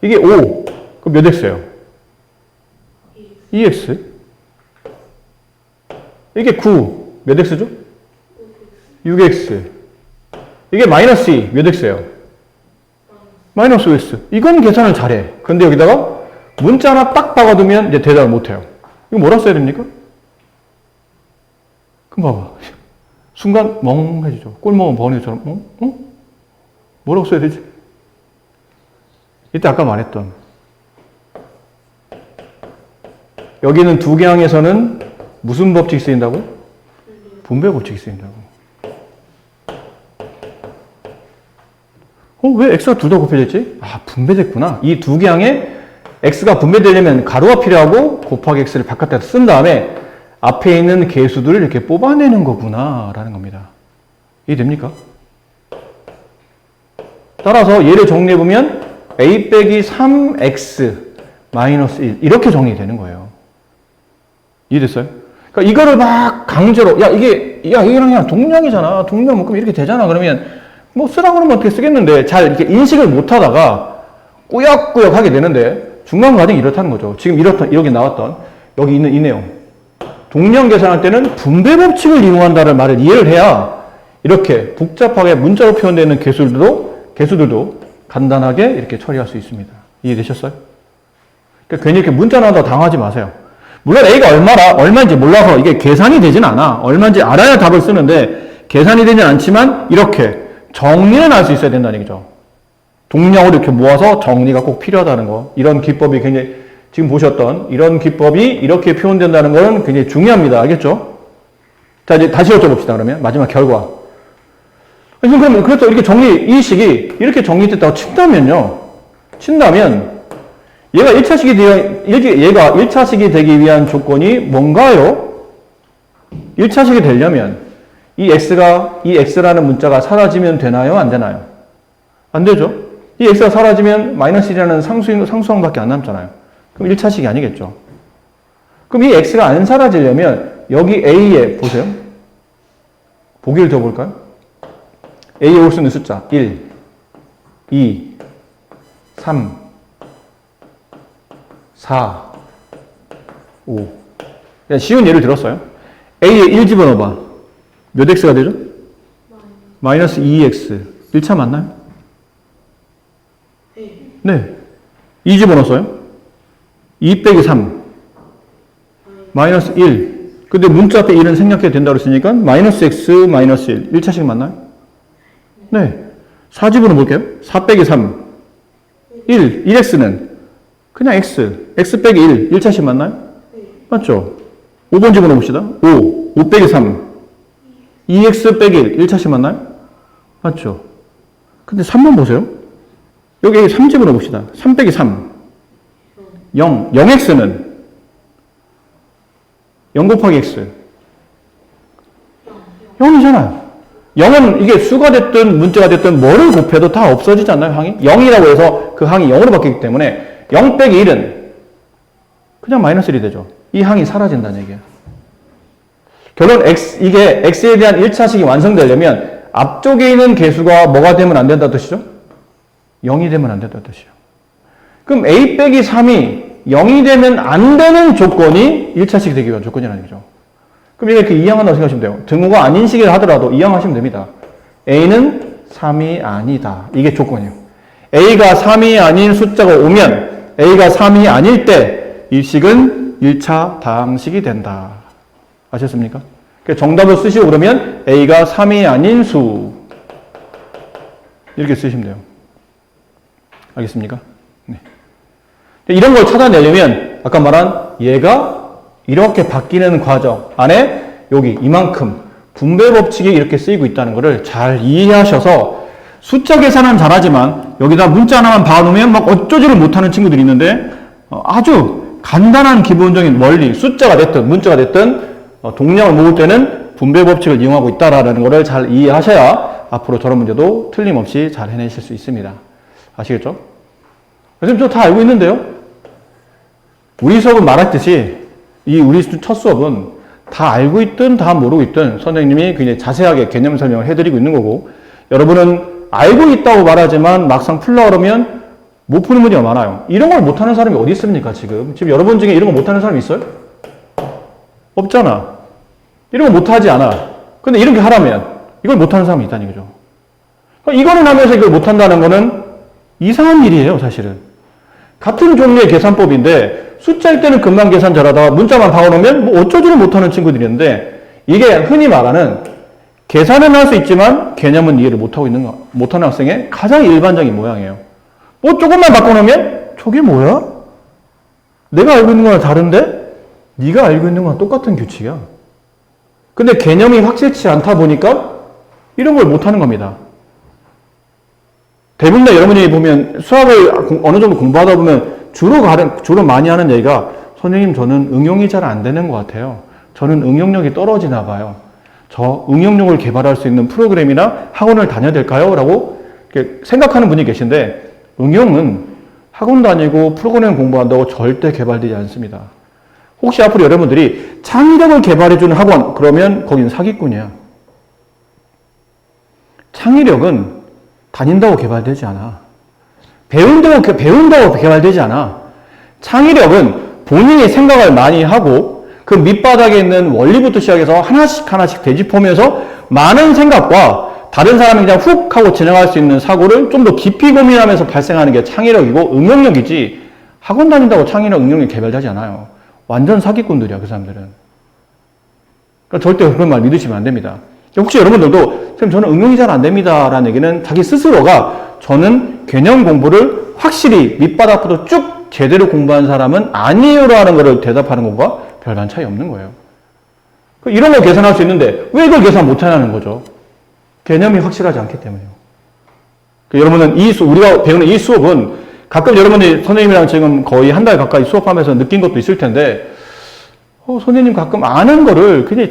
이게 5. 그럼 몇 x예요? 2x. 이게 9. 몇 x죠? 6x. 이게 마이너스 2. 몇 x예요? 마이너스 5x. 이건 계산을 잘해. 근데 여기다가 문자 하나 딱 박아두면 이제 대답을 못해요. 이거 뭐라 써야 됩니까? 그럼 봐봐. 순간 멍해지죠. 꿀 먹은 버니처럼. 뭐라고 써야 되지? 이때 아까 말했던 여기는 두 개항에서는 무슨 법칙이 쓰인다고? 분배 법칙이 쓰인다고. 왜 x가 둘 다 곱해졌지? 아, 분배됐구나. 이 두 개항에 x가 분배되려면 가로가 필요하고 곱하기 x를 바깥에다 쓴 다음에 앞에 있는 계수들을 이렇게 뽑아내는 거구나 라는 겁니다. 이해됩니까? 따라서 얘를 정리해보면 a 빼기 3x 마이너스 1 이렇게 정리되는 거예요. 이해됐어요? 그러니까 이거를 막 강제로 이거랑 그냥 동량이잖아. 동량 묶으면 이렇게 되잖아. 그러면 뭐 쓰라고 그러면 어떻게 쓰겠는데 잘 이렇게 인식을 못 하다가 꾸역꾸역 하게 되는데 중간 과정이 이렇다는 거죠. 지금 이렇게 나왔던 여기 있는 이 내용. 동량 계산할 때는 분배 법칙을 이용한다는 말을 이해를 해야 이렇게 복잡하게 문자로 표현되는 개수들도 간단하게 이렇게 처리할 수 있습니다. 이해되셨어요? 그러니까 괜히 이렇게 문자 나온다고 당하지 마세요. 물론 A가 얼마인지 몰라서 이게 계산이 되진 않아. 얼마인지 알아야 답을 쓰는데 계산이 되진 않지만 이렇게 정리는 할 수 있어야 된다는 얘기죠. 동량으로 이렇게 모아서 정리가 꼭 필요하다는 거. 이런 기법이 굉장히 지금 보셨던 이런 기법이 이렇게 표현된다는 것은 굉장히 중요합니다. 알겠죠? 자, 이제 다시 여쭤봅시다. 그러면 마지막 결과. 그럼 그래서 이렇게 이 식이 이렇게 정리됐다고 친다면 얘가 1차식이 되기 위한 조건이 뭔가요? 1차식이 되려면 이 x라는 문자가 사라지면 되나요? 안 되나요? 안 되죠? 이 x가 사라지면 마이너스 1이라는 상수항밖에 안 남잖아요. 그럼 1차식이 아니겠죠? 그럼 이 x가 안 사라지려면 여기 a에 보세요. 보기를 줘볼까요? a에 올 수 있는 숫자 1, 2, 3, 4, 5. 쉬운 예를 들었어요. a에 1 집어넣어봐. 몇 x가 되죠? 마이너스 2x. 1차 맞나요? 네. 2 집어넣었어요. 2 빼기 3. 마이너스 1. 근데 문자 앞에 1은 생략해야 된다고 했으니까 마이너스 x 마이너스 1. 1차식 맞나요? 네. 4 집어넣어볼게요. 4 빼기 3. 1. 1x는 그냥 x. x 빼기 1. 1차식 맞나요? 맞죠? 5번 집어넣어봅시다. 5. 5 빼기 3. 2x 빼기 1. 1차식 맞나요? 맞죠? 근데 3번 보세요. 여기 3 집어넣어봅시다. 3 빼기 3. 0. 0x는 0 곱하기 x. 0이잖아요. 0은 이게 수가 됐든 문자가 됐든 뭐를 곱해도 다 없어지지 않나요? 항이? 0이라고 해서 그 항이 0으로 바뀌기 때문에 0 빼기 1은 그냥 마이너스 1이 되죠. 이 항이 사라진다는 얘기예요. 결론 이게 x에 대한 1차식이 완성되려면 앞쪽에 있는 계수가 뭐가 되면 안 된다는 뜻이죠? 0이 되면 안 된다는 뜻이에요. 그럼 a 빼기 3이 0이 되면 안 되는 조건이 1차식이 되기 위한 조건이라는 얘기죠. 그럼 이렇게 이항한다고 생각하시면 돼요. 등호가 아닌 식을 하더라도 이항하시면 됩니다. a는 3이 아니다. 이게 조건이에요. a가 3이 아닌 숫자가 오면 a가 3이 아닐 때 이 식은 1차 다항식이 된다. 아셨습니까? 정답을 쓰시고 그러면 a가 3이 아닌 수 이렇게 쓰시면 돼요. 알겠습니까? 네. 이런 걸 찾아내려면 아까 말한 얘가 이렇게 바뀌는 과정 안에 여기 이만큼 분배 법칙이 이렇게 쓰이고 있다는 것을 잘 이해하셔서 숫자 계산은 잘하지만 여기다 문자 하나만 박아놓으면 막 어쩌지를 못하는 친구들이 있는데 아주 간단한 기본적인 원리, 숫자가 됐든 문자가 됐든 동량을 모을 때는 분배 법칙을 이용하고 있다라는 것을 잘 이해하셔야 앞으로 저런 문제도 틀림없이 잘 해내실 수 있습니다. 아시겠죠? 선생님 저 다 알고 있는데요. 우리 수업은 말했듯이 우리 첫 수업은 다 알고 있든 다 모르고 있든 선생님이 굉장히 자세하게 개념 설명을 해드리고 있는 거고, 여러분은 알고 있다고 말하지만 막상 풀라 그러면 못 푸는 문제가 많아요. 이런 걸 못하는 사람이 어디 있습니까, 지금? 지금 여러분 중에 이런 거 못하는 사람 있어요? 없잖아. 이런 거 못하지 않아. 근데 이렇게 하라면 이걸 못하는 사람이 있다는 거죠. 이거는 하면서 이걸 못한다는 거는 이상한 일이에요, 사실은. 같은 종류의 계산법인데 숫자일 때는 금방 계산 잘하다가 문자만 박아놓으면 뭐 어쩌지를 못하는 친구들이 있는데, 이게 흔히 말하는 계산은 할 수 있지만 개념은 이해를 못하는 학생의 가장 일반적인 모양이에요. 뭐 조금만 바꿔놓으면 저게 뭐야? 내가 알고 있는 거랑 다른데? 네가 알고 있는 거랑 똑같은 규칙이야. 근데 개념이 확실치 않다 보니까 이런 걸 못하는 겁니다. 대부분 다 여러분이 보면 수학을 어느 정도 공부하다 보면 주로 많이 하는 얘기가, 선생님 저는 응용이 잘 안 되는 것 같아요. 저는 응용력이 떨어지나 봐요. 저 응용력을 개발할 수 있는 프로그램이나 학원을 다녀야 될까요? 라고 생각하는 분이 계신데, 응용은 학원 다니고 프로그램 공부한다고 절대 개발되지 않습니다. 혹시 앞으로 여러분들이 창의력을 개발해주는 학원, 그러면 거기는 사기꾼이야. 창의력은 다닌다고 개발되지 않아. 배운다고 개발되지 않아. 창의력은 본인이 생각을 많이 하고 그 밑바닥에 있는 원리부터 시작해서 하나씩 되짚으면서 많은 생각과 다른 사람이 그냥 훅 하고 지나갈 수 있는 사고를 좀 더 깊이 고민하면서 발생하는 게 창의력이고 응용력이지, 학원 다닌다고 창의력, 응용력이 개발되지 않아요. 완전 사기꾼들이야, 그 사람들은. 그러니까 절대 그런 말 믿으시면 안 됩니다. 혹시 여러분들도 선생님 저는 응용이 잘 안 됩니다 라는 얘기는 자기 스스로가 저는 개념 공부를 확실히 밑바닥부터 쭉 제대로 공부한 사람은 아니에요 라는 것을 대답하는 것과 별반 차이 없는 거예요. 이런 거 계산할 수 있는데 왜 이걸 계산 못하냐는 거죠. 개념이 확실하지 않기 때문에요. 여러분은 우리가 배우는 이 수업은 가끔 여러분들이 선생님이랑 지금 거의 한 달 가까이 수업하면서 느낀 것도 있을 텐데, 선생님 가끔 아는 거를 굉장히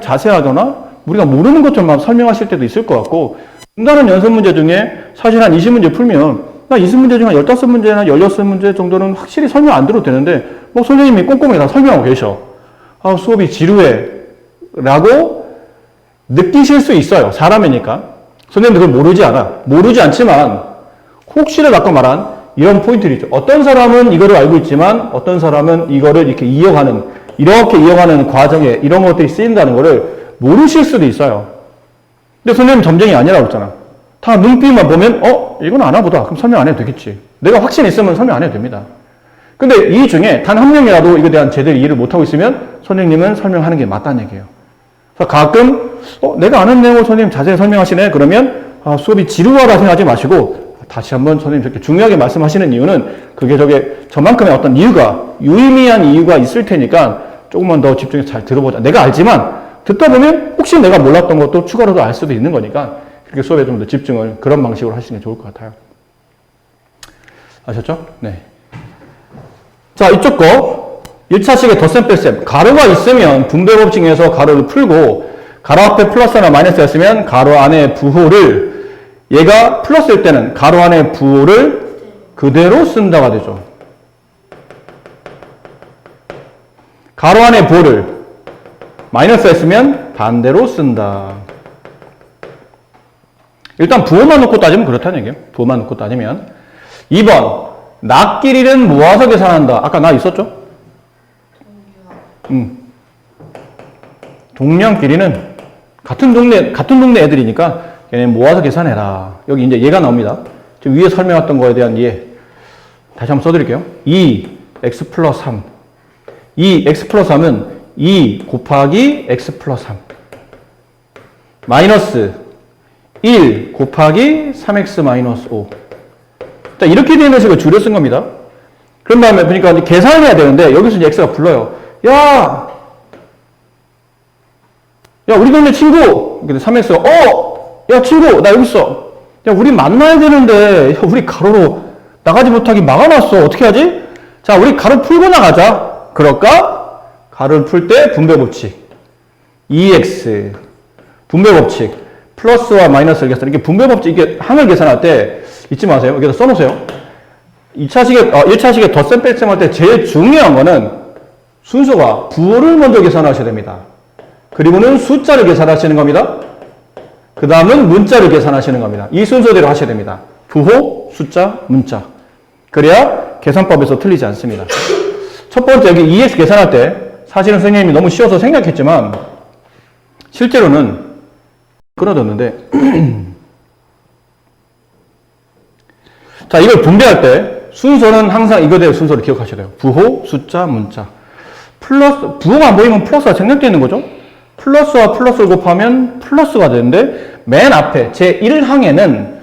자세하거나 우리가 모르는 것처럼 설명하실 때도 있을 것 같고, 중단원 연습 문제 중에 사실 한 20문제 풀면 나 20문제 중에 한 15문제나 16문제 정도는 확실히 설명 안 들어도 되는데, 선생님이 꼼꼼히 다 설명하고 계셔. 수업이 지루해 라고 느끼실 수 있어요. 사람이니까. 선생님도 그걸 모르지 않지만 혹시라도 아까 말한 이런 포인트를 있죠. 어떤 사람은 이거를 알고 있지만 어떤 사람은 이거를 이렇게 이어가는 과정에 이런 것들이 쓰인다는 거를 모르실 수도 있어요. 근데 선생님 점쟁이 아니라고 했잖아. 다 눈빛만 보면 이건 아나 보다. 그럼 설명 안 해도 되겠지. 내가 확신 있으면 설명 안 해도 됩니다. 근데 이 중에 단 한 명이라도 이거에 대한 제대로 이해를 못하고 있으면 선생님은 설명하는 게 맞다는 얘기예요. 그래서 가끔 내가 아는 내용을 선생님 자세히 설명하시네. 그러면 수업이 지루하다 생각하지 마시고 다시 한번 선생님 저렇게 중요하게 말씀하시는 이유는 그게 저만큼의 어떤 유의미한 이유가 있을 테니까 조금만 더 집중해서 잘 들어보자. 내가 알지만 듣다 보면 혹시 내가 몰랐던 것도 추가로도 알 수도 있는 거니까 그렇게 수업에 좀 더 집중을 그런 방식으로 하시는 게 좋을 것 같아요. 아셨죠? 네. 자, 이쪽 거 1차식의 덧셈 뺄셈. 가로가 있으면 분배 법칙에서 가로를 풀고 가로 앞에 플러스나 마이너스였으면 가로 안에 부호를 얘가 플러스일 때는 가로 안에 부호를 그대로 쓴다가 되죠. 가로 안에 부호를 마이너스였으면 반대로 쓴다. 일단 부호만 놓고 따지면 그렇다는 얘기예요. 부호만 놓고 따지면. 2번 낫끼리는 모아서 계산한다. 아까 나 있었죠? 동량끼리는 같은 동네 애들이니까 걔네 모아서 계산해라. 여기 이제 얘가 나옵니다. 지금 위에 설명했던 거에 대한 이해. 다시 한번 써드릴게요. 2x 플러스 3. 2x 플러스 3은 2 곱하기 x 플러스 3. 마이너스 1 곱하기 3x 마이너스 5. 자, 이렇게 되는 식으로 줄여 쓴 겁니다. 그런 다음에 보니까 이제 계산을 해야 되는데 여기서 이제 x가 불러요. 야, 우리 동네 친구. 근데 3x가 야, 친구, 나 여기 있어. 야, 우리 만나야 되는데 야, 우리 가로로 나가지 못하게 막아놨어. 어떻게 하지? 자, 우리 가로 풀고 나가자. 그럴까? 가로를 풀 때 분배 법칙. 2x 분배 법칙. 플러스와 마이너스를 계산. 이게 분배 법칙, 이게 항을 계산할 때 잊지 마세요. 여기다 써놓으세요. 1차식의 덧셈 뺄셈 할 때 제일 중요한 거는 순서가 부호를 먼저 계산하셔야 됩니다. 그리고는 숫자를 계산하시는 겁니다. 그 다음은 문자를 계산하시는 겁니다. 이 순서대로 하셔야 됩니다. 부호, 숫자, 문자. 그래야 계산법에서 틀리지 않습니다. 첫 번째 여기 EX 계산할 때 사실은 선생님이 너무 쉬워서 생각했지만 실제로는 끊어졌는데 자, 이걸 분배할 때 순서는 항상 이거대로 순서를 기억하셔야 돼요. 부호, 숫자, 문자. 플러스, 부호가 안 보이면 플러스가 생략되어 있는 거죠. 플러스와 플러스를 곱하면 플러스가 되는데 맨 앞에 제1항에는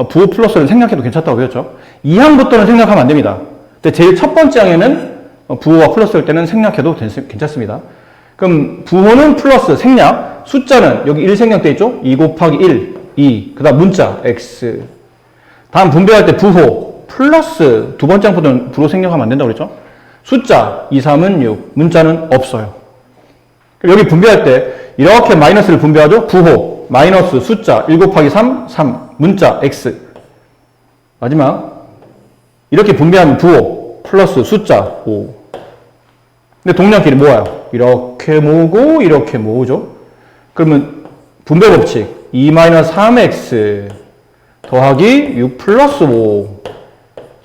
부호 플러스를 생략해도 괜찮다고 배웠죠. 2항부터는 생략하면 안 됩니다. 근데 제일 첫 번째 항에는 부호와 플러스일 때는 생략해도 괜찮습니다. 그럼 부호는 플러스 생략, 숫자는 여기 1 생략되어 있죠. 2 곱하기 1, 2. 그 다음 문자 x. 다음 분배할 때 부호 플러스 두 번째 항부터는 부호 생략하면 안 된다고 그랬죠. 숫자 2, 3은 6, 문자는 없어요. 여기 분배할 때 이렇게 마이너스를 분배하죠. 부호 마이너스 숫자 1 곱하기 3, 3, 문자 x. 마지막 이렇게 분배하면 부호 플러스 숫자 5. 근데 동량끼리 모아요. 이렇게 모으고 이렇게 모으죠. 그러면 분배 법칙 2-3x 더하기 6 플러스 5.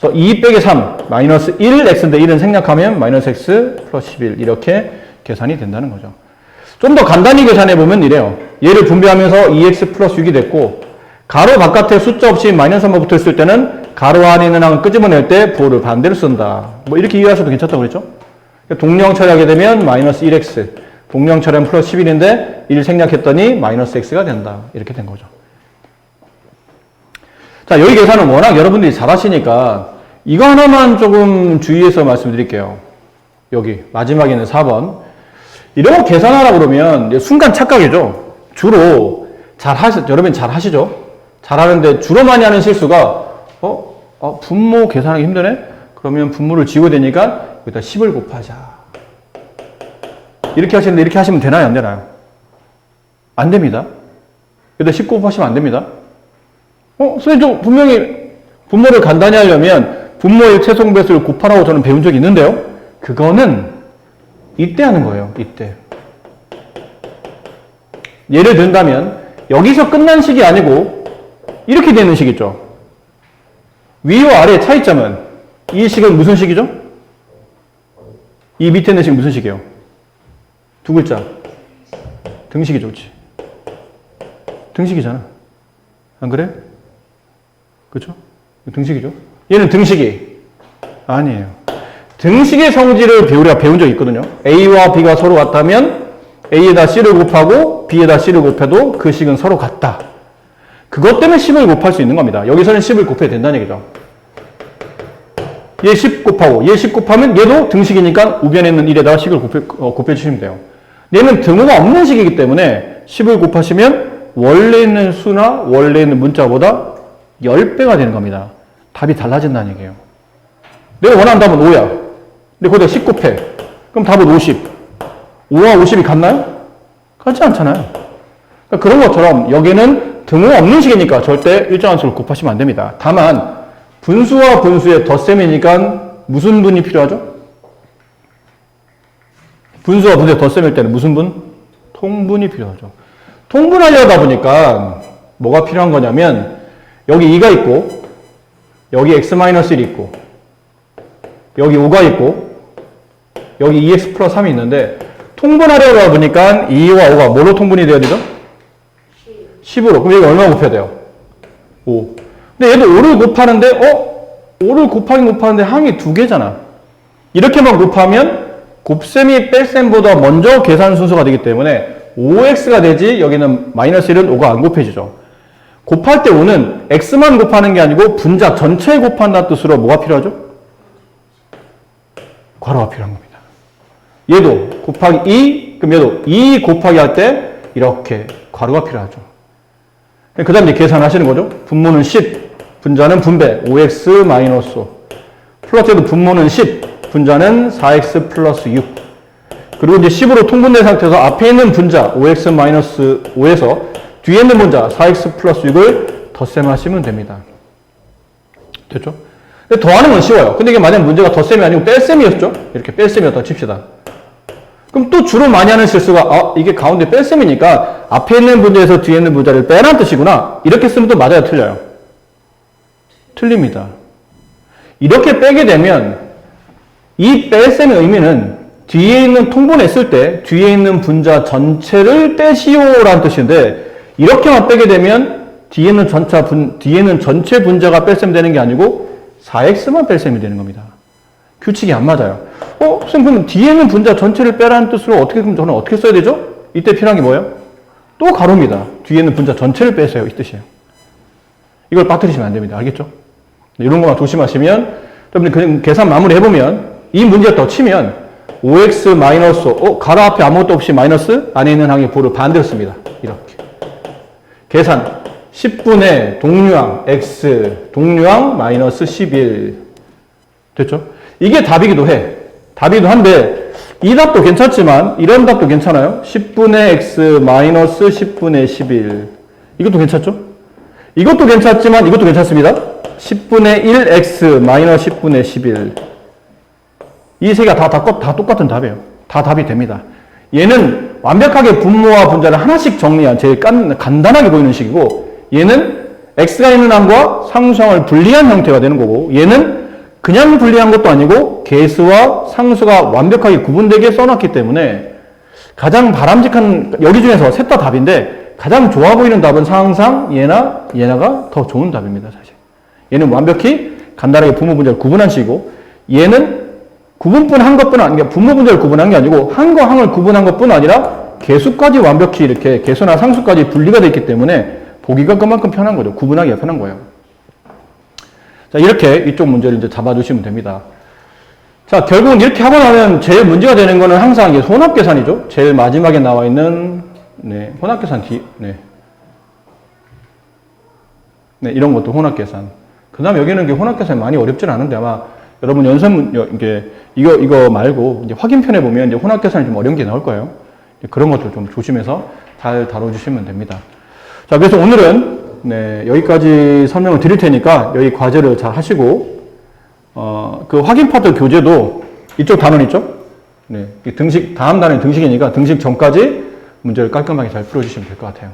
그래서 2 빼기 3 마이너스 1x인데 1은 생략하면 마이너스 x 플러스 11 이렇게 계산이 된다는 거죠. 좀 더 간단히 계산해 보면 이래요. 얘를 분배하면서 2x 플러스 6이 됐고 가로 바깥에 숫자 없이 마이너스 3번 붙어 있을 때는 가로 안에 있는 항을 끄집어낼 때 부호를 반대로 쓴다. 뭐 이렇게 이해하셔도 괜찮다고 그랬죠? 동령 처리하게 되면 마이너스 1x, 동령 처리하면 플러스 11인데 1 생략했더니 마이너스 x가 된다. 이렇게 된 거죠. 자, 여기 계산은 워낙 여러분들이 잘 하시니까 이거 하나만 조금 주의해서 말씀드릴게요. 여기 마지막에 있는 4번. 이런 거 계산하라 그러면 순간 착각이죠. 주로 여러분 잘 하시죠? 잘 하는데 주로 많이 하는 실수가 분모 계산하기 힘드네? 그러면 분모를 지워야 되니까 여기다 10을 곱하자. 이렇게 하시는데 이렇게 하시면 되나요? 안 되나요? 안 됩니다. 여기다 10 곱하시면 안 됩니다. 선생님, 저 분명히 분모를 간단히 하려면 분모의 최소배수를 곱하라고 저는 배운 적이 있는데요. 그거는 이때 하는 거예요. 이때. 예를 든다면 여기서 끝난 식이 아니고 이렇게 되는 식이죠. 위와 아래의 차이점은 이 식은 무슨 식이죠? 이 밑에 있는 식은 무슨 식이에요? 두 글자. 등식이죠. 그렇지? 등식이잖아. 안 그래? 그렇죠? 등식이죠. 얘는 등식이 아니에요. 등식의 성질을 우리가 배운 적이 있거든요. A와 B가 서로 같다면 A에다 C를 곱하고 B에다 C를 곱해도 그 식은 서로 같다. 그것 때문에 10을 곱할 수 있는 겁니다. 여기서는 10을 곱해야 된다는 얘기죠. 얘 10 곱하고 얘 10 곱하면 얘도 등식이니까 우변에 있는 1에다가 10을 곱해주시면 돼요. 얘는 등호가 없는 식이기 때문에 10을 곱하시면 원래 있는 수나 원래 있는 문자보다 10배가 되는 겁니다. 답이 달라진다는 얘기예요. 내가 원하는 답은 5야. 근데 거기다 10 곱해. 그럼 답은 50. 5와 50이 같나요? 같지 않잖아요. 그러니까 그런 것처럼 여기는 등호가 없는 식이니까 절대 일정한 수를 곱하시면 안 됩니다. 다만 분수와 분수의 덧셈이니까 무슨 분이 필요하죠? 분수와 분수의 덧셈일 때는 무슨 분? 통분이 필요하죠. 통분하려다 보니까 뭐가 필요한 거냐면 여기 2가 있고 여기 x-1이 있고 여기 5가 있고 여기 2x 플러스 3이 있는데 통분하려다 보니까 2와 5가 뭐로 통분이 돼야 되죠? 10으로. 그럼 여기 얼마 곱해야 돼요? 5. 근데 얘도 5를 곱하는데 5를 곱하긴 곱하는데 항이 두 개잖아. 이렇게만 곱하면 곱셈이 뺄셈보다 먼저 계산 순서가 되기 때문에 5x가 되지 여기는 마이너스 1은 5가 안 곱해지죠. 곱할 때 5는 x만 곱하는 게 아니고 분자 전체에 곱한다는 뜻으로 뭐가 필요하죠? 괄호가 필요한 겁니다. 얘도 곱하기 2, 그럼 얘도 2 곱하기 할 때 이렇게 괄호가 필요하죠. 그 다음 이제 계산하시는 거죠. 분모는 10, 분자는 분배 5x 마이너스 5. 플러스에도 분모는 10, 분자는 4x 플러스 6. 그리고 이제 10으로 통분된 상태에서 앞에 있는 분자 5x 마이너스 5에서 뒤에 있는 분자 4x 플러스 6을 덧셈하시면 됩니다. 됐죠? 근데 더하는 건 쉬워요. 근데 이게 만약 문제가 덧셈이 아니고 뺄셈이었죠? 이렇게 뺄셈이었다 칩시다. 그럼 또 주로 많이 하는 실수가 이게 가운데 뺄셈이니까 앞에 있는 분자에서 뒤에 있는 분자를 빼라는 뜻이구나. 이렇게 쓰면 또 맞아요, 틀려요? 틀립니다. 이렇게 빼게 되면 이 뺄셈의 의미는 뒤에 있는 통분해 쓸 때 뒤에 있는 분자 전체를 떼시오라는 뜻인데 이렇게만 빼게 되면 뒤에는 전체 분자가 뺄셈되는 게 아니고 4x만 뺄셈이 되는 겁니다. 규칙이 안 맞아요. 선생님, 그럼 뒤에는 분자 전체를 빼라는 뜻으로 저는 어떻게 써야 되죠? 이때 필요한 게 뭐예요? 또 가로입니다. 뒤에는 분자 전체를 빼세요. 이 뜻이에요. 이걸 빠뜨리시면 안 됩니다. 알겠죠? 이런 것만 조심하시면, 여러분들 그냥 계산 마무리 해보면, 이 문제가 더 치면, 5x 마이너스, 가로 앞에 아무것도 없이 마이너스, 안에 있는 항의 부호를 반대로 씁니다. 이렇게. 계산. 10분의 동류항 x, 동류항 마이너스 11. 됐죠? 이게 답이기도 해. 답이기도 한데, 이 답도 괜찮지만, 이런 답도 괜찮아요. 10분의 x 마이너스 10분의 11. 이것도 괜찮죠? 이것도 괜찮지만, 이것도 괜찮습니다. 10분의 1x 마이너스 10분의 11. 이 세 개가 다 똑같은 답이에요. 다 답이 됩니다. 얘는 완벽하게 분모와 분자를 하나씩 정리한 제일 간단하게 보이는 식이고, 얘는 x가 있는 항과 상수항을 분리한 형태가 되는 거고, 얘는 그냥 분리한 것도 아니고 개수와 상수가 완벽하게 구분되게 써놨기 때문에 가장 바람직한, 여기 중에서 셋 다 답인데 가장 좋아 보이는 답은 항상 얘나가 더 좋은 답입니다. 사실 얘는 완벽히 간단하게 분모 분자를 구분한 식이고, 얘는 구분뿐 한 것뿐 아니라 분모 분자를 구분한 게 아니고 항과 항을 구분한 것뿐 아니라 개수까지 완벽히 이렇게 개수나 상수까지 분리가 되어 있기 때문에 보기가 그만큼 편한 거죠. 구분하기가 편한 거예요. 자, 이렇게 이쪽 문제를 이제 잡아주시면 됩니다. 자, 결국은 이렇게 하고 나면 제일 문제가 되는 거는 항상 이게 혼합계산이죠. 제일 마지막에 나와 있는, 혼합계산 이런 것도 혼합계산. 그 다음에 여기는 혼합계산이 많이 어렵지는 않은데 아마 여러분 이거 말고 이제 확인편에 보면 이제 혼합계산이 좀 어려운 게 나올 거예요. 그런 것들 좀 조심해서 잘 다뤄주시면 됩니다. 자, 그래서 오늘은 여기까지 설명을 드릴 테니까 여기 과제를 잘 하시고, 그 확인 파트 교재도 이쪽 단원 있죠? 다음 단원이 등식이니까 등식 전까지 문제를 깔끔하게 잘 풀어주시면 될 것 같아요.